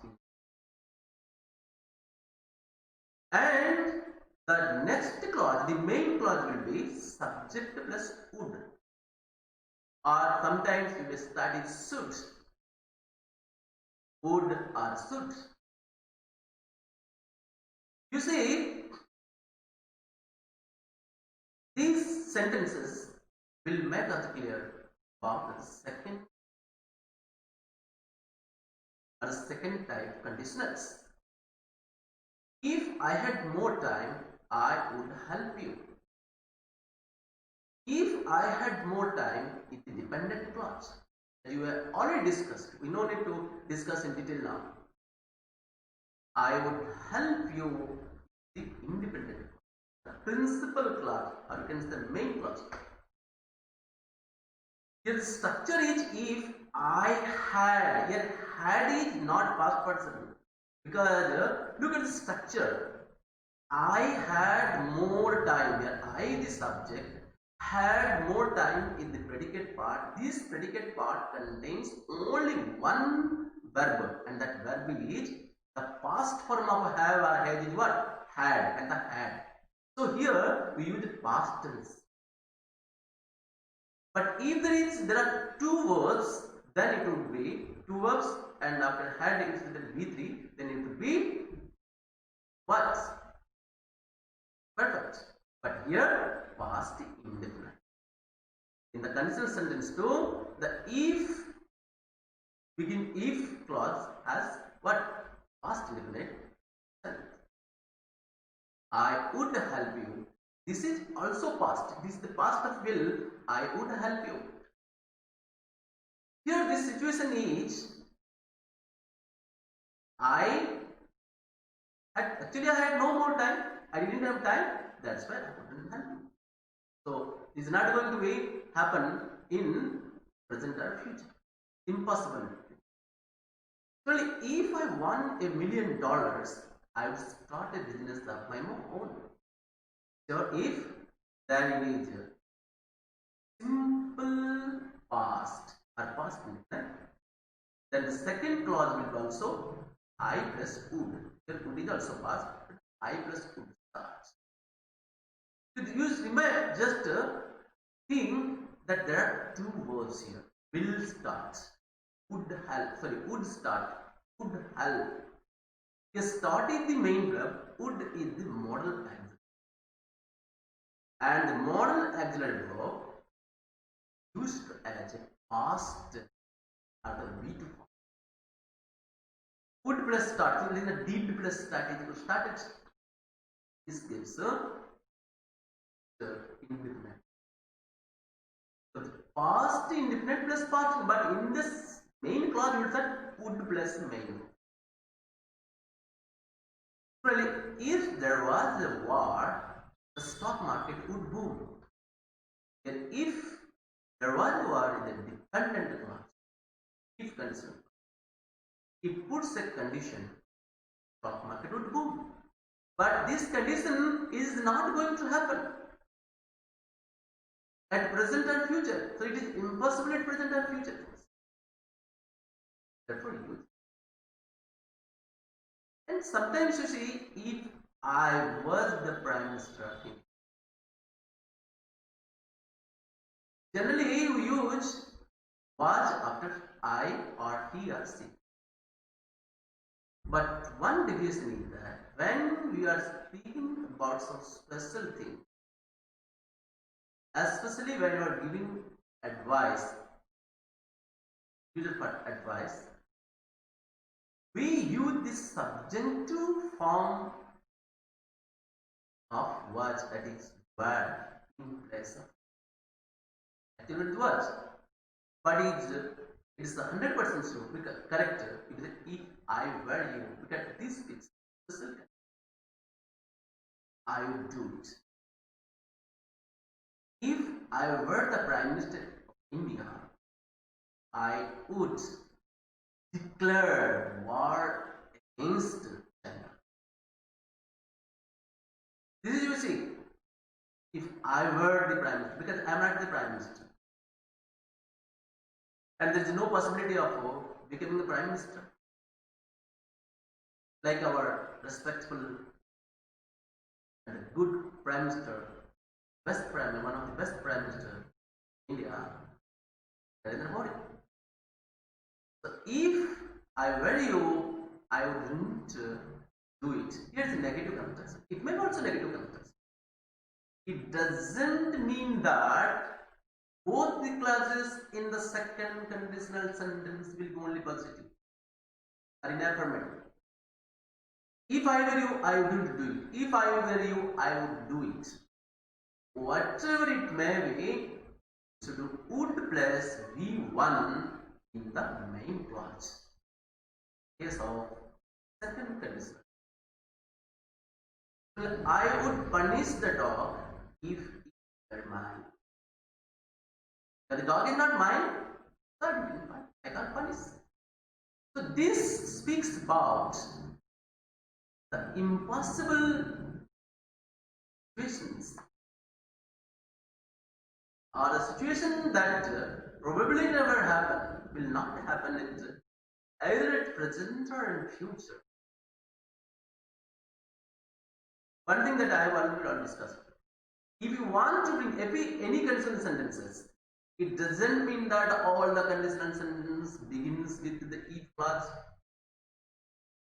And the next clause, the main clause will be subject plus would. Or sometimes we will study should. Would or should. You see, these sentences will make us clear about the second type conditionals. If I had more time, I would help you. If I had more time, it's a dependent clause. You have already discussed. We no need to discuss in detail now. I would help you, the independent clause, the principal clause, or you can say the main clause. Here the structure is if I had. Here had is not past participle, because look at the structure. I had more time. Here I, the subject, had more time in the predicate part. This predicate part contains only one verb, and that verb is the past form of have or had is what? Had, and the had. So here we use the past tense. But if there are two verbs, then it would be two verbs, and after had it will be V3, then it would be what? Perfect. But here past indefinite. In the conditional sentence 2, the if clause has what? Past indefinite sentence. I would help you. This is also past. This is the past of will. I would help you. Here this situation is I had no more time. I didn't have time. That's why I couldn't help you. So this is not going to be happen in present or future. Impossible. Actually, if I won $1 million, I would start a business of my own. So if, then it is simple past or past indefinite. Then the second clause will be also I plus would. Here would is also past. I plus would starts. You remember, just think that there are two verbs here. Will start. Would help. Sorry, would start. Would help. Here start is the main verb. Would is the modal auxiliary. And the modal auxiliary verb used as a past or the V2 form. Would plus start. So this is a did plus start is equal to started. This gives the indefinite. So the past indefinite plus past, but in this main clause you will say would plus main. Really, if there was a war, the stock market would boom. And if there was a war in the dependent clause, if condition, it puts a condition, stock market would boom. But this condition is not going to happen at present and future. So it is impossible at present and future. Therefore, use. And sometimes you see, if I was the Prime Minister of India, generally you use was after I or he or she. But one deviation is that when we are speaking about some special thing, especially when you are giving advice, for advice, we use this subjunctive form of was, that is were, in place of actually was. But it is 100% true, because correct, because if I were you, because this fits I would do it. If I were the Prime Minister of India, I would declare war against China. This is, you see, if I were the Prime Minister, because I am not the Prime Minister. and there is no possibility of becoming a prime minister, like our respectful and good prime minister, one of the best prime minister in India, Narendra Modi. So if I were you, I wouldn't do it. Here's the negative context. It may be also negative context. It doesn't mean that both the clauses in the second conditional sentence will be only positive or in affirmative. If I were you, I wouldn't do it. If I were you, I would do it. Whatever it may be, so do would plus V1 in the main clause. Case of second condition. Well, I would punish the dog if it were mine. But the dog is not mine, so I can't punish. So this speaks about the impossible situations, or a situation that probably never happen, will not happen either at present or in future. One thing that I have already discussed. If you want to bring any conditional sentences, it doesn't mean that all the conditional sentence begins with the if clause.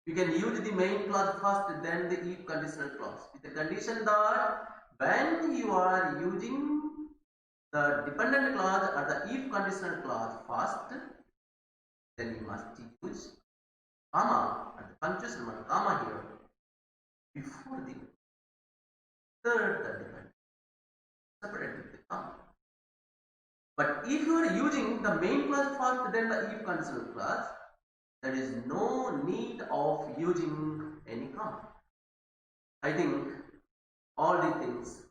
You can use the main clause first, then the if conditional clause, with the condition that when you are using the dependent clause or the if conditional clause first, then you must use comma at the punctuation mark, comma here before the third dependent, separate with the comma. But if you are using the main clause first, then the if conditional clause, there is no need of using any comma. I think all the things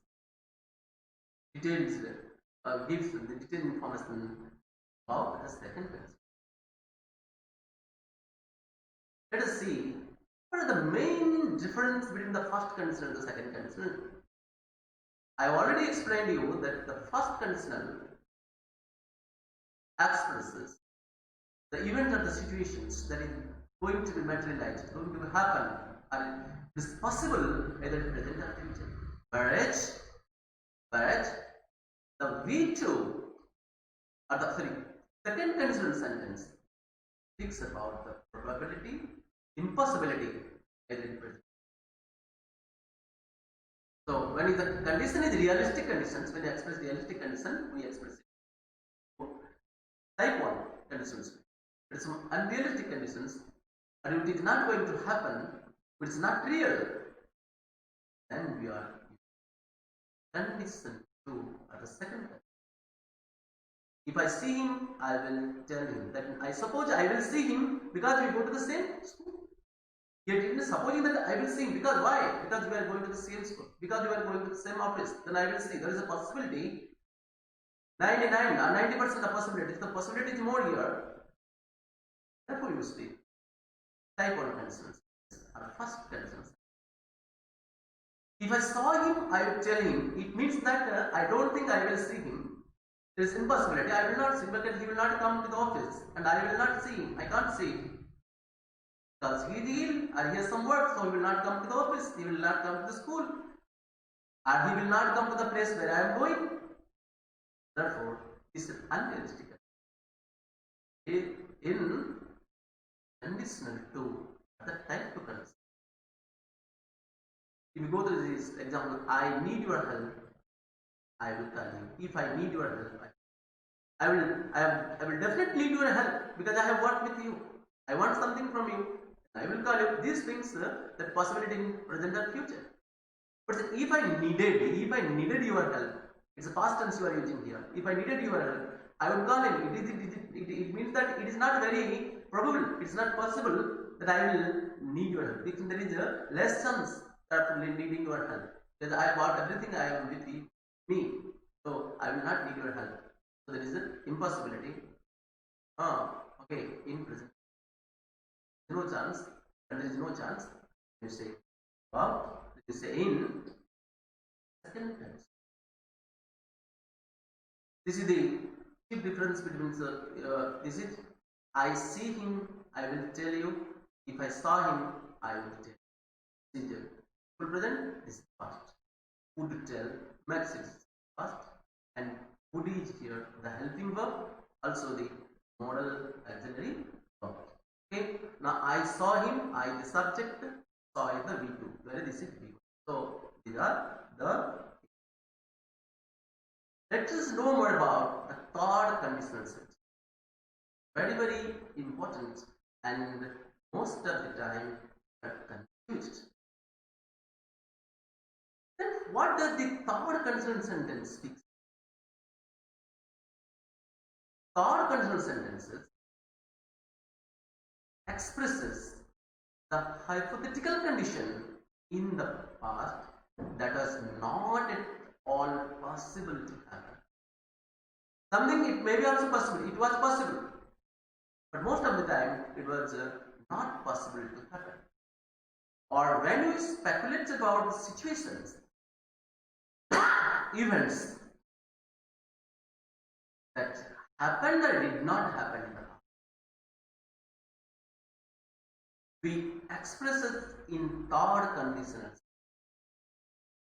details gives the detailed information about the second condition. Let us see what are the main difference between the first condition and the second condition. I have already explained to you that the first conditional expresses the event or the situations that is going to be materialized, going to happen, and it is possible either in present or future. Whereas the V2 or the second conditional sentence speaks about the probability, impossibility either in present. So when the condition is realistic conditions, when you express realistic condition, we express it. Type 1 conditions. It is unrealistic conditions, and it is not going to happen, it is not real, then we are condition 2 or the second condition. If I see him, I will tell him that I suppose I will see him because we go to the same school. Yet it is supposing that I will see him because why? Because we are going to the same school, because we are going to the same office, then I will see. There is a possibility, 99 or 90% of possibility. If the possibility is more here, therefore you speak. Type 1 conditions are first conditions. If I saw him, I will tell him. It means that I don't think I will see him. There is impossibility. I will not see him because he will not come to the office, and I will not see him. I can't see him because he is ill or he has some work, so he will not come to the office. He will not come to the school, or he will not come to the place where I am going. Therefore, this is unrealistic. In conditional 2, the type 2 condition. If you go to this example, I need your help, I will tell you. If I need your help, I will definitely need your help because I have worked with you. I want something from you. I will call you. These things, that possibility in present or future. But if I needed your help, it's a past tense you are using here. If I needed your help, I would call him. It means that it is not very probable. It's not possible that I will need your help. Because there is a less chance of needing your help. Because I bought everything I am with me. So I will not need your help. So there is an impossibility. Okay, in present. No chance, and there is no chance. You say about, you say in second tense. This is the chief difference between this is I see him, I will tell you. If I saw him, I will tell you. This is full present, this is past. Would tell makes it past, and would is here the helping verb, also the modal auxiliary verb. Okay, now I saw him, I the subject, saw is the V2, where this is V1. So these are the. Let us know more about the third conditional sentence. Very, very important, and most of the time are confused. Then what does the third conditional sentence speak? Third conditional sentences expresses the hypothetical condition in the past that was not at all possible to happen. Something it may be also possible, it was possible, but most of the time it was not possible to happen. Or when we speculate about situations, events that happened or did not happen in the past, we express it in third conditional.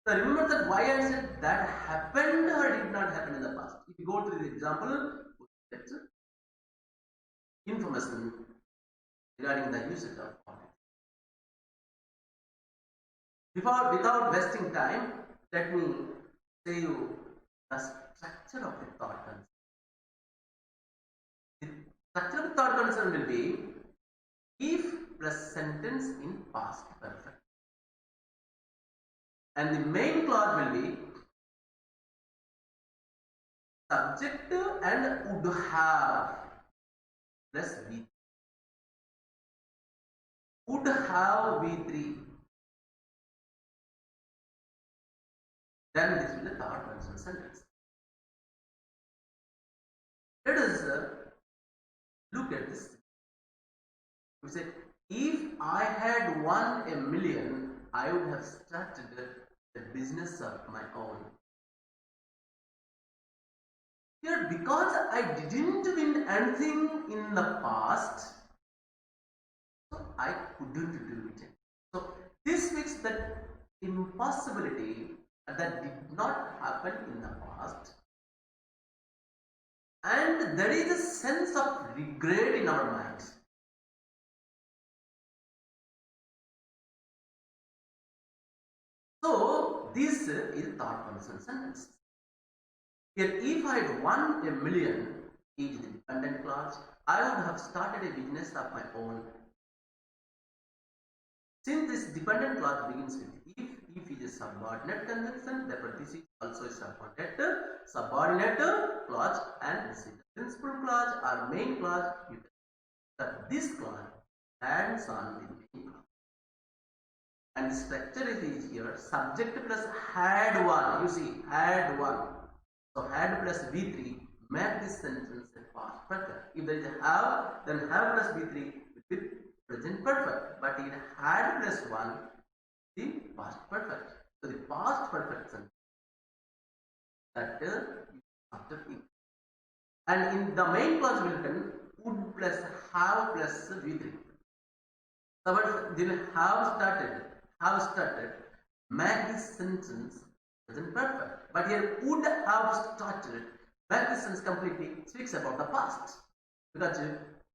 So remember that why I said that happened or did not happen in the past. If you go to the example, that's information regarding the usage of context. Without wasting time, let me say you the structure of the third condition. The structure of the third condition will be if plus sentence in past perfect. And the main clause will be subject and would have plus V3. Would have V3. Then this will be the third conditional sentence. Let us look at this. We say, if I had won $1 million, I would have started a business of my own. Here, because I didn't win anything in the past, so I couldn't do it. So this makes that impossibility that did not happen in the past, and there is a sense of regret in our minds. So this is third conditional sentence. Here, if I had won $1 million is the dependent clause, I would have started a business of my own. Since this dependent clause begins with if is a subordinate conjunction, therefore this is also a subordinate clause, and this is the principal clause or main clause. You can that this clause adds on the main clause. And the structure is here subject plus had one. You see, had one. So had plus V3 make this sentence a past perfect. If there is a have, then have plus V3 with present perfect. But it had plus 1 the past perfect. So the past perfect sentence that after P. And in the main clause will come would plus have plus V3. So they will have started, make this sentence present perfect. But here would have started, make this sentence completely speaks about the past. Because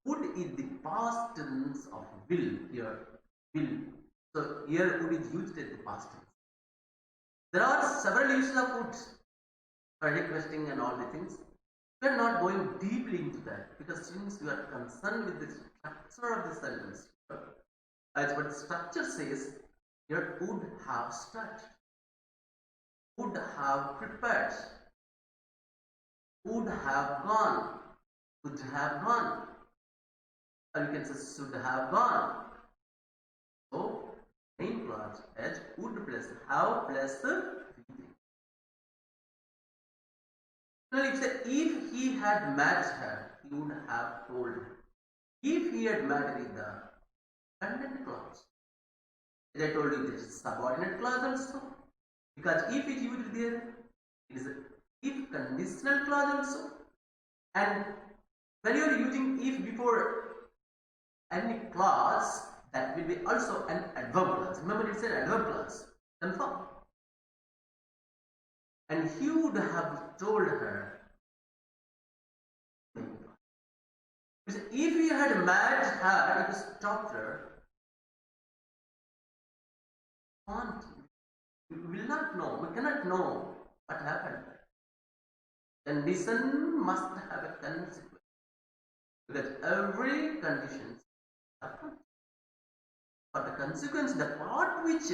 would is the past tense of will here. Will. So here would is used as the past tense. There are several uses of would for requesting and all the things. We are not going deeply into that because since we are concerned with the structure of the sentence, as what the structure says, here would have started, would have prepared, would have gone, or you can say should have gone. So main clause as would plus have plus V3. Now if he had met her, he would have told her. If he had met with the dependent clause, as I told you, this is subordinate clause also. Because if is used there, it is if conditional clause also. And when you are using if before any clause, that will be also an adverb clause. Remember, it's an adverb clause. Confirm. And he would have told her. If he had mad her, it stopped her. We will not know. We cannot know what happened. Condition must have a consequence. Because every condition, but the consequence, the part which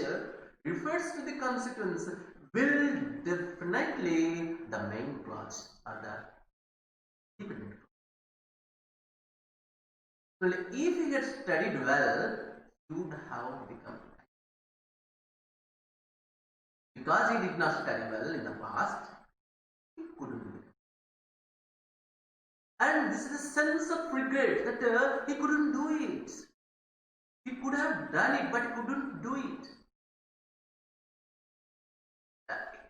refers to the consequence, will definitely the main clause or the dependent clause. Well, if he had studied well, he would have become. Because he did not study well in the past, he couldn't become. And this is a sense of regret that he couldn't do it. He could have done it, but he couldn't do it.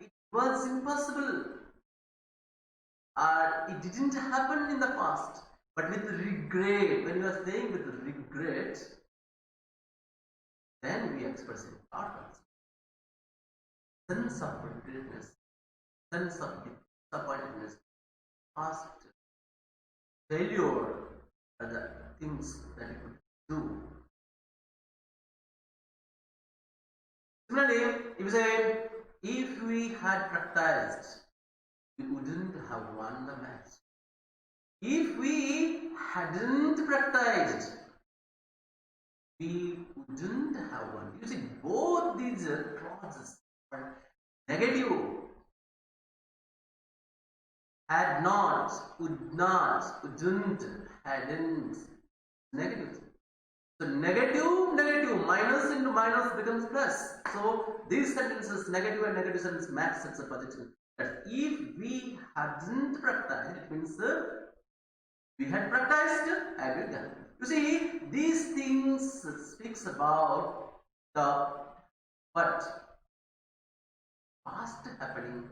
It was impossible. It didn't happen in the past. But with regret, when you are saying with regret, then we express it outwards. Sense of regretness, sense of disappointedness, past failure are the things that you could do. Similarly, if you say, if we had practiced, we wouldn't have won the match. If we hadn't practiced, we wouldn't have won. You see, both these clauses are negative. Had not, would not, wouldn't, hadn't. Negative. So negative, minus into minus becomes plus. So these sentences, negative and negative sentence match such a position. That if we hadn't practiced, it means we had practiced, I will done. You see, these things speaks about the what past happening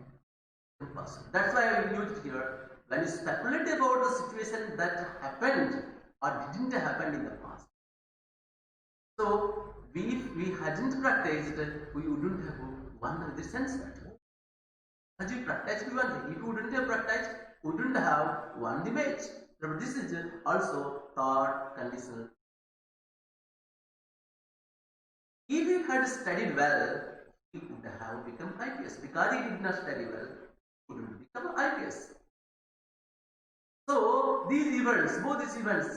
in past. That's why I used here. When you speculate about the situation that happened or didn't happen in the past. So if we hadn't practiced, we wouldn't have won the sense that. As we practiced, we won. If we wouldn't have practiced, we wouldn't have won the match. But this is also third conditional. If he had studied well, he would have become IPS. Because he did not study well, he couldn't become IPS. So these events, both these events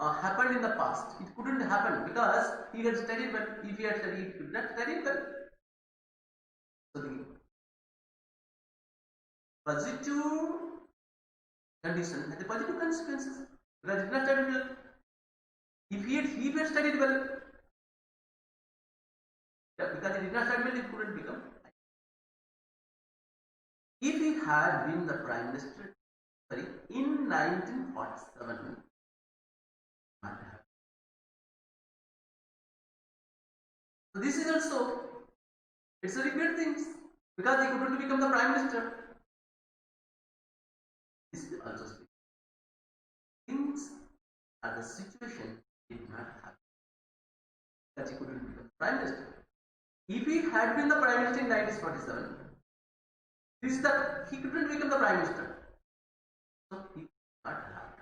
happened in the past. It couldn't happen because he had studied well. If he had studied, he could not study well. So the positive condition had the positive consequences because he did not study well. If he had studied well, because he did not study well, he couldn't become. If he had been the Prime Minister, in 1947, so this is also, it's a regret things because he couldn't become the Prime Minister. This is also speaking. Things are the situation did not happen because he couldn't become Prime Minister. If he had been the Prime Minister in 1947, this is that he couldn't become the Prime Minister. So he could not have.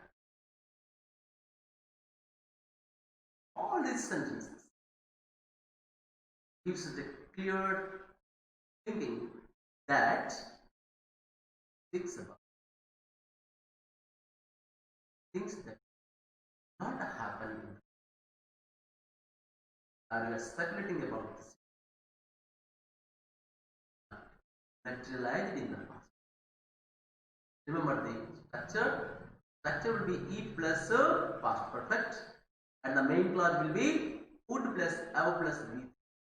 All these sentences gives us a clear thinking that speaks about things that not happen, or we are speculating about this, materialized in the past. Remember the structure. Structure will be E plus past perfect, and the main clause will be would plus have plus be.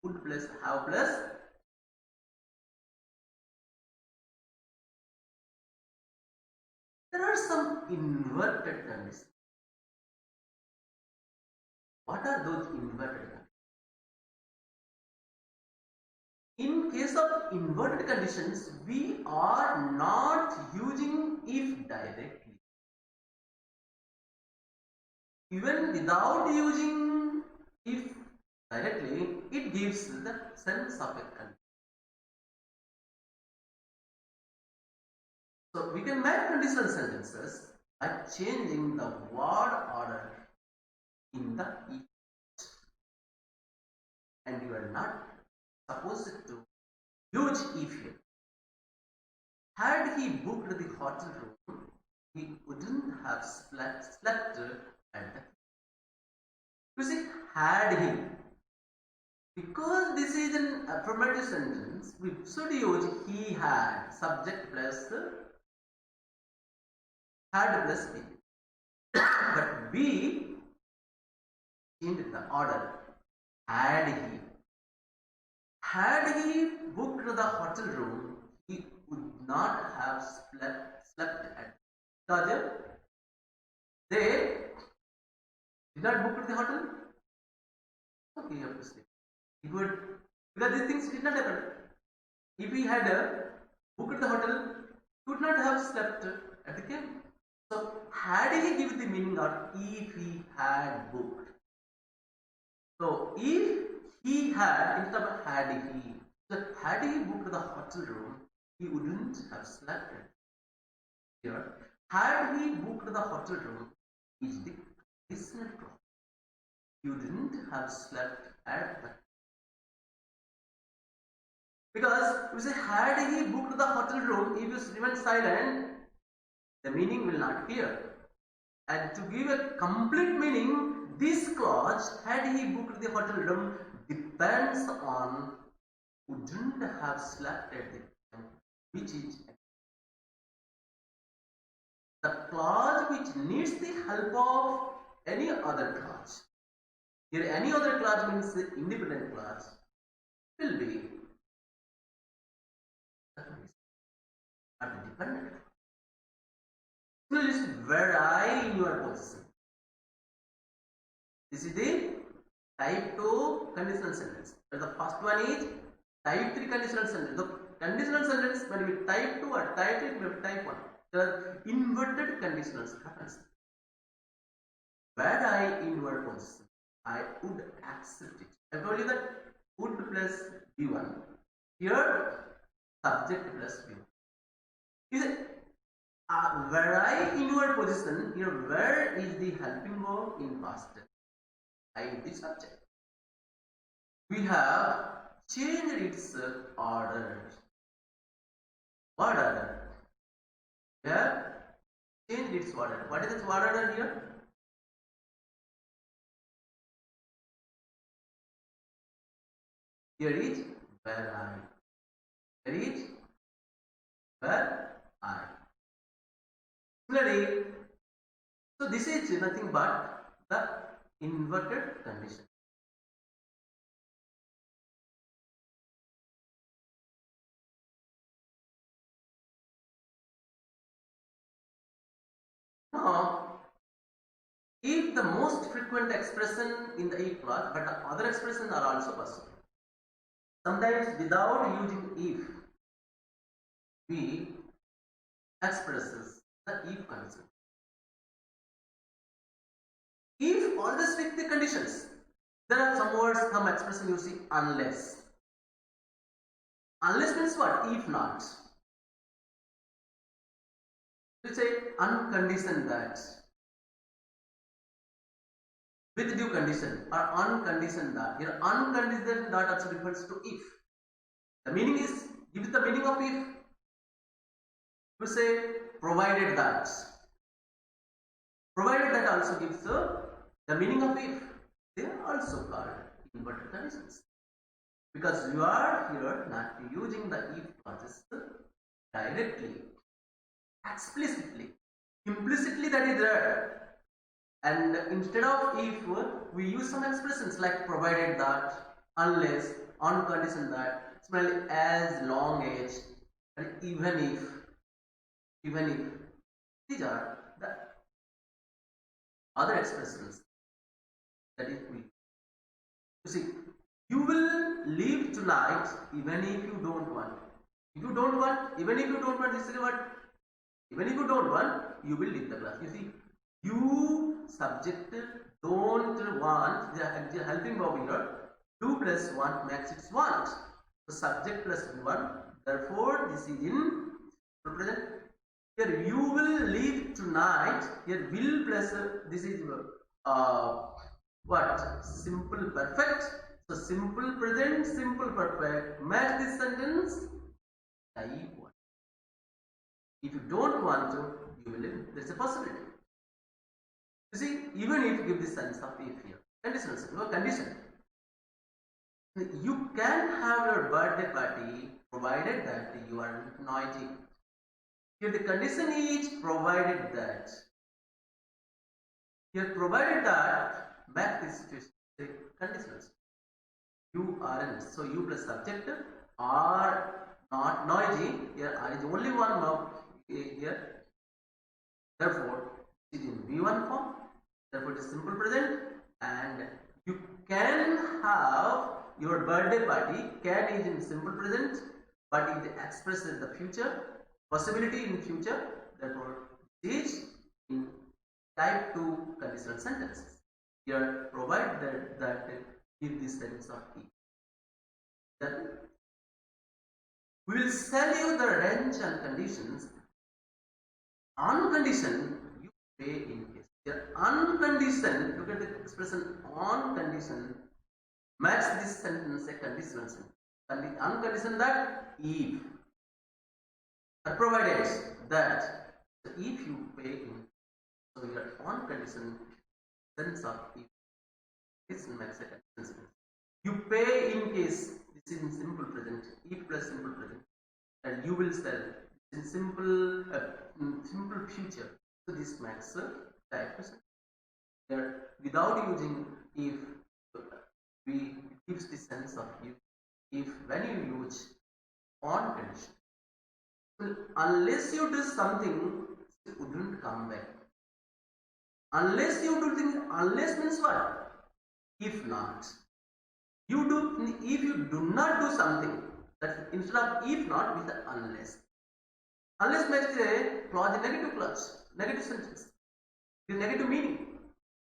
Would plus have plus. There are some inverted conditions. What are those inverted conditions? In case of inverted conditions, we are not using if directly. even without using if directly, it gives the sense of a condition. So we can make conditional sentences by changing the word order in the if, and you are not supposed to use if here. Had he booked the hotel room, he wouldn't have slept at the. You see, had he. Because this is an affirmative sentence, we should use he had, subject plus had plus be. But B changed the order. Had he booked the hotel room, he would not have slept at. Because they did not book the hotel. Okay, you have to sleep. He would, because these things did not happen. If he had booked the hotel, he would not have slept at the camp. So, had he given the meaning or if he had booked. So, if he had, instead of had he, so had he booked the hotel room, he wouldn't have slept here. Had he booked the hotel room, is the conditional clause. You didn't have slept at the. Because we say had he booked the hotel room, if you remain silent, the meaning will not appear. And to give a complete meaning, this clause, had he booked the hotel room, depends on wouldn't have slept at the time, which is the clause which needs the help of any other clause. Here, any other clause means the independent clause will be not the dependent. Please vary in your position. This is the type 2 conditional sentence. So the first one is type 3 conditional sentence. The conditional sentence when we type 2 or type 3, we have type 1. There are inverted conditional happens. Where I invert position, I would accept it. I told you that would plus B1. Here, subject plus B1. Is it? Where I invert position, here where is the helping verb in past tense? I is the subject. We have changed its order. What order? We have changed its order. What is its order here? Here is where I. Here is where I. Similarly, so this is nothing but the inverted condition. Now, if the most frequent expression in the if clause, but the other expressions are also possible. Sometimes without using if, we expresses the if condition. If always with the conditions, there are some words, some expression you see unless. Unless means what? If not. You say unconditioned that. With due condition or unconditioned that. Here unconditioned that also refers to if. The meaning is, give the meaning of if. You say provided that. Provided that also gives the meaning of if. They are also called inverted conditions. Because you are here not using the if clauses directly, explicitly, implicitly that is there. And instead of if, we use some expressions like provided that, unless, on condition that, similarly as long as, and even if. These are the other expressions that is we. You see, you will leave tonight even if you don't want. If you don't want, even if you don't want, this is what. Even if you don't want, you will leave the class. You see, You subject don't want the helping verb here. Do plus want makes it want. So subject plus one. Therefore, this is in present. Here you will leave tonight. Here will plus this is what? Simple perfect. So simple present, simple perfect. Match this sentence. Type one. If you don't want to, you will leave. There's a possibility. You see, even if you give the sense of if here, conditional, condition. You can have your birthday party provided that you are noisy. Here the condition is provided that. Here provided that make this situation conditional. You aren't. So you plus subject are not noisy. Here are is only one verb here. Therefore, it is in V1 form. Therefore, it is simple present, and you can have your birthday party. Can is in simple present, but it expresses the future possibility in future. Therefore, it is in type 2 conditional sentences. Here, provide that give this sentence of E. Then we will sell you the range and conditions. On condition you pay in case. Here, unconditioned, look at the expression on condition, makes this sentence a conditional sentence. And unconditioned that if, provided that, so if you pay in, so your on condition sense of if, this makes a conditional sentence. You pay in case, this is in simple present, if plus simple present, and you will sell in simple future. So this makes a type present. Here, without using if, we gives the sense of if when you use on condition. Well, unless you do something, it wouldn't come back. Unless you do things, unless means what? If not. You do, if you do not do something, that instead of if not with the unless. Unless makes a clause, a negative clause, negative sentence, with negative meaning.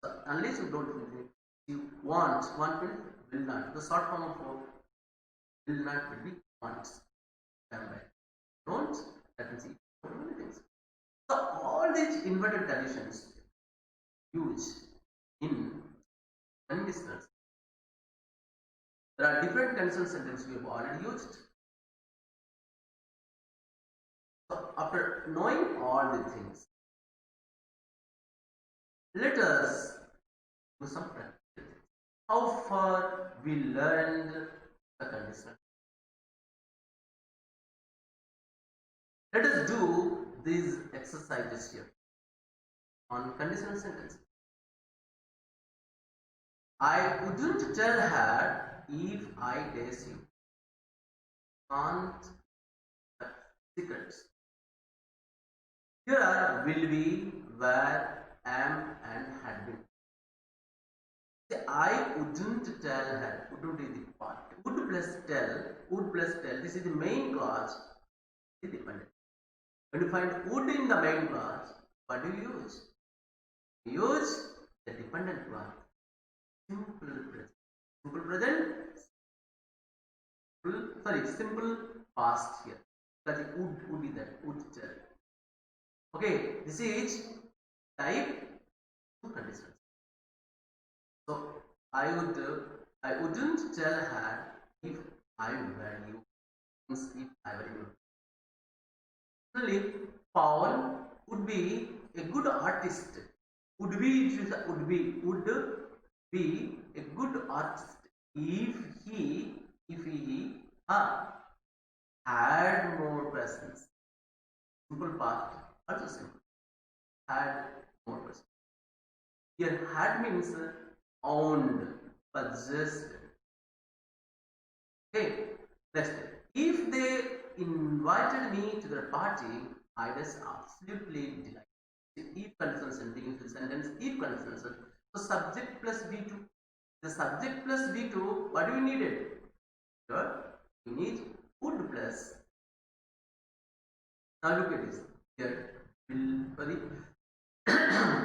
So unless you don't do it, you want will not. The short form of will not will be wants. Come back. Don't, that means many things. So all these inverted conditions used in conditionals. There are different conditional sentences we have already used. So after knowing all the things, let us do some practice. How far we learned the conditional. Let us do these exercises here on conditional sentence. I wouldn't tell her if I dares you. Can't have secrets. Here are will be, were, am, and had been. See, I wouldn't tell her. Wouldn't is the part. Would plus tell. This is the main clause. The dependent. When you find would in the main clause, what do you use? You use the dependent clause. Simple present. Simple present. Simple past here. That is would is that. Would tell. Okay, this is type 2 conditions. So I wouldn't tell her if I were you. If I were you. Similarly, Paul would be a good artist. Would be a good artist if he had more presence. Simple past, also simple. Had more presence. Here had means owned, possessed. Okay, next. If they invited me to their party, I was absolutely delighted. If conditional sentence, if conditional sentence. So subject plus V2. The subject plus V2, what do we need it? Here, we need would plus. Now look at this. Here, will, sorry.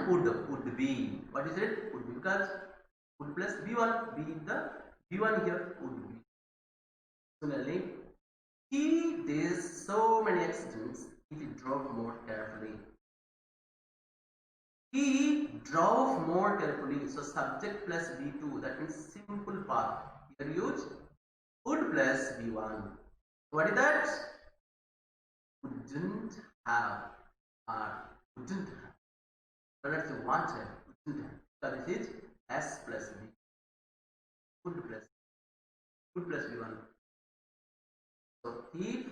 would be. What is it? Would be, because would plus B1, be the B1 here would be. Similarly, he did so many accidents if he drove more carefully. He drove more carefully. So subject plus B2, that means simple past. Here use would plus B1. What is that? Wouldn't have or wouldn't have. But let's say wanted, wouldn't have. So this is S plus B. Would plus B1. So if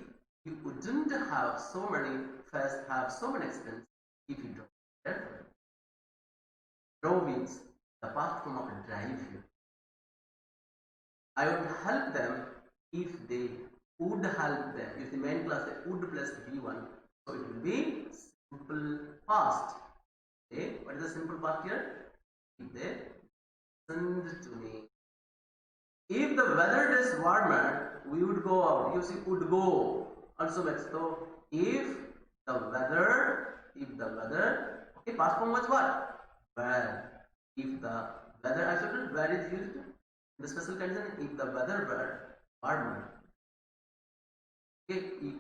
you wouldn't have so many accidents if you drove carefully. Drove means the past form of drive here. I would help them if they would help them. If the main class they would plus B1, so it will be simple past. Okay, what is the simple past here? If they listened to me. If the weather is warmer, we would go out. You see, would go also makes. So if the weather, okay, past form was what? Where. If the weather, I said where is used in the special condition. If the weather were warmer. Okay.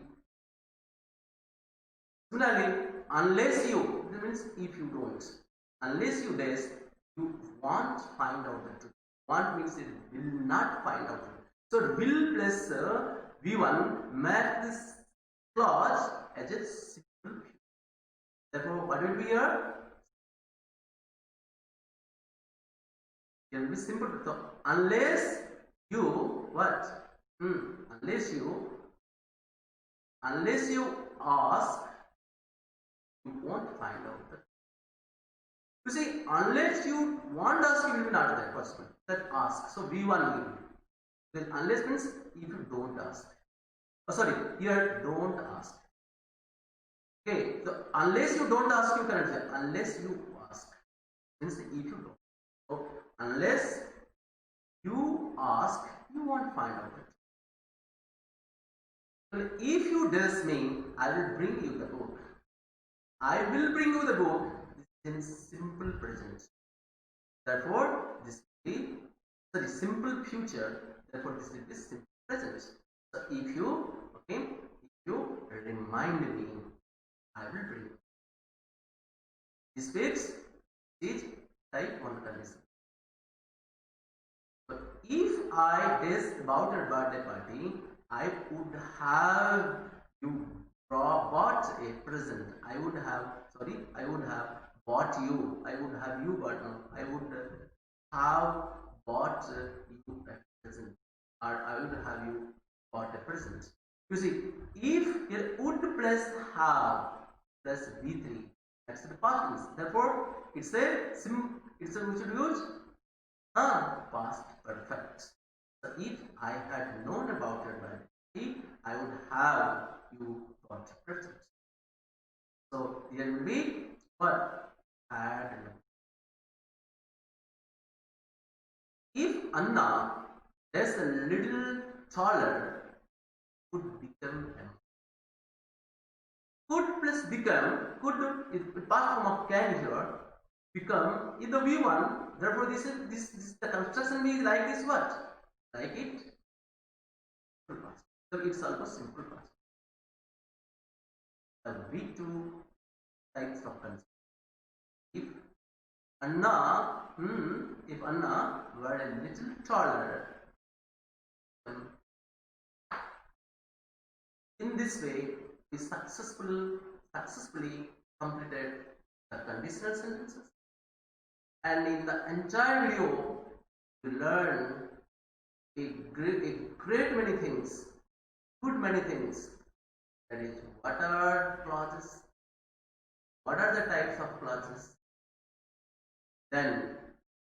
Similarly, unless you, it means if you don't, unless you dash, you won't find out the truth. Want means it will not find out. So will plus V1 make this clause as a simple. Therefore, what will be here? It will be simple. So unless you what? Unless you ask, you won't find out that. You see, unless you want to ask, you will not that first one. That ask. So V1 will. Then unless means if you don't ask. Oh, sorry, here don't ask. Okay, so unless you don't ask, you cannot say. Unless you ask means if you don't. So unless you ask, you won't find out it. So if you diss me, I will bring you the book. I will bring you the book. In simple present. Therefore, this will be simple future. Therefore, this will be simple present. So, if you remind me, I will bring you. This fix is type 1 condition. So, if I diss about a birthday party, I would have you bought a present. I would have bought you. I would have you bought. No, I would have bought you a present, or I would have you bought a present. You see, if here would plus have plus V3, that's the past tense. Therefore, it's a we should use past perfect. So if I had known about it by I would have you bought a present. So here will be what? Had. If Anna is a little taller, could become M. Could plus become, could is past form of can here, become in the V1. Therefore, this the construction be like this what? Like it. So it's also simple past. The V2 types of construction. If Anna were a little taller, in this way we successfully completed the conditional sentences, and in the entire video we learn a great many things, good many things. That is, what are clauses, what are the types of clauses, then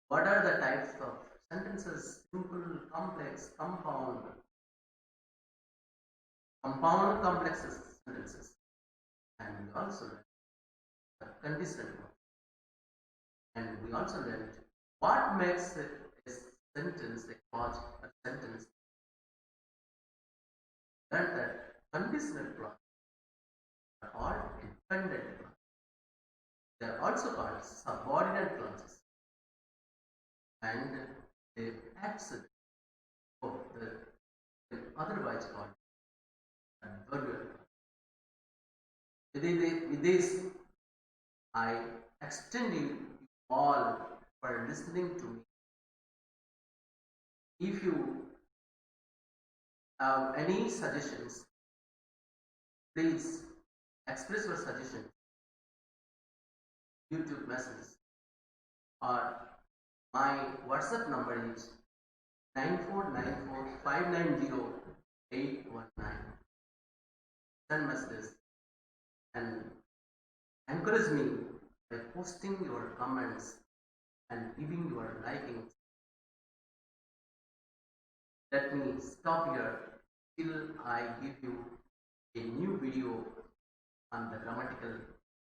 what are the types of sentences, simple, complex, compound, complex sentences, and we also learned the conditional one. And we also learned what makes a sentence, a clause, a sentence. Learned that conditional clause are all dependent clause. They are also called subordinate clauses, and they accident for the otherwise called adverbial clause. With this, I extend you all for listening to me. If you have any suggestions, please express your suggestion YouTube messages, or my WhatsApp number is 9494590819. Send messages and encourage me by posting your comments and giving your liking. Let me stop here till I give you a new video on the grammatical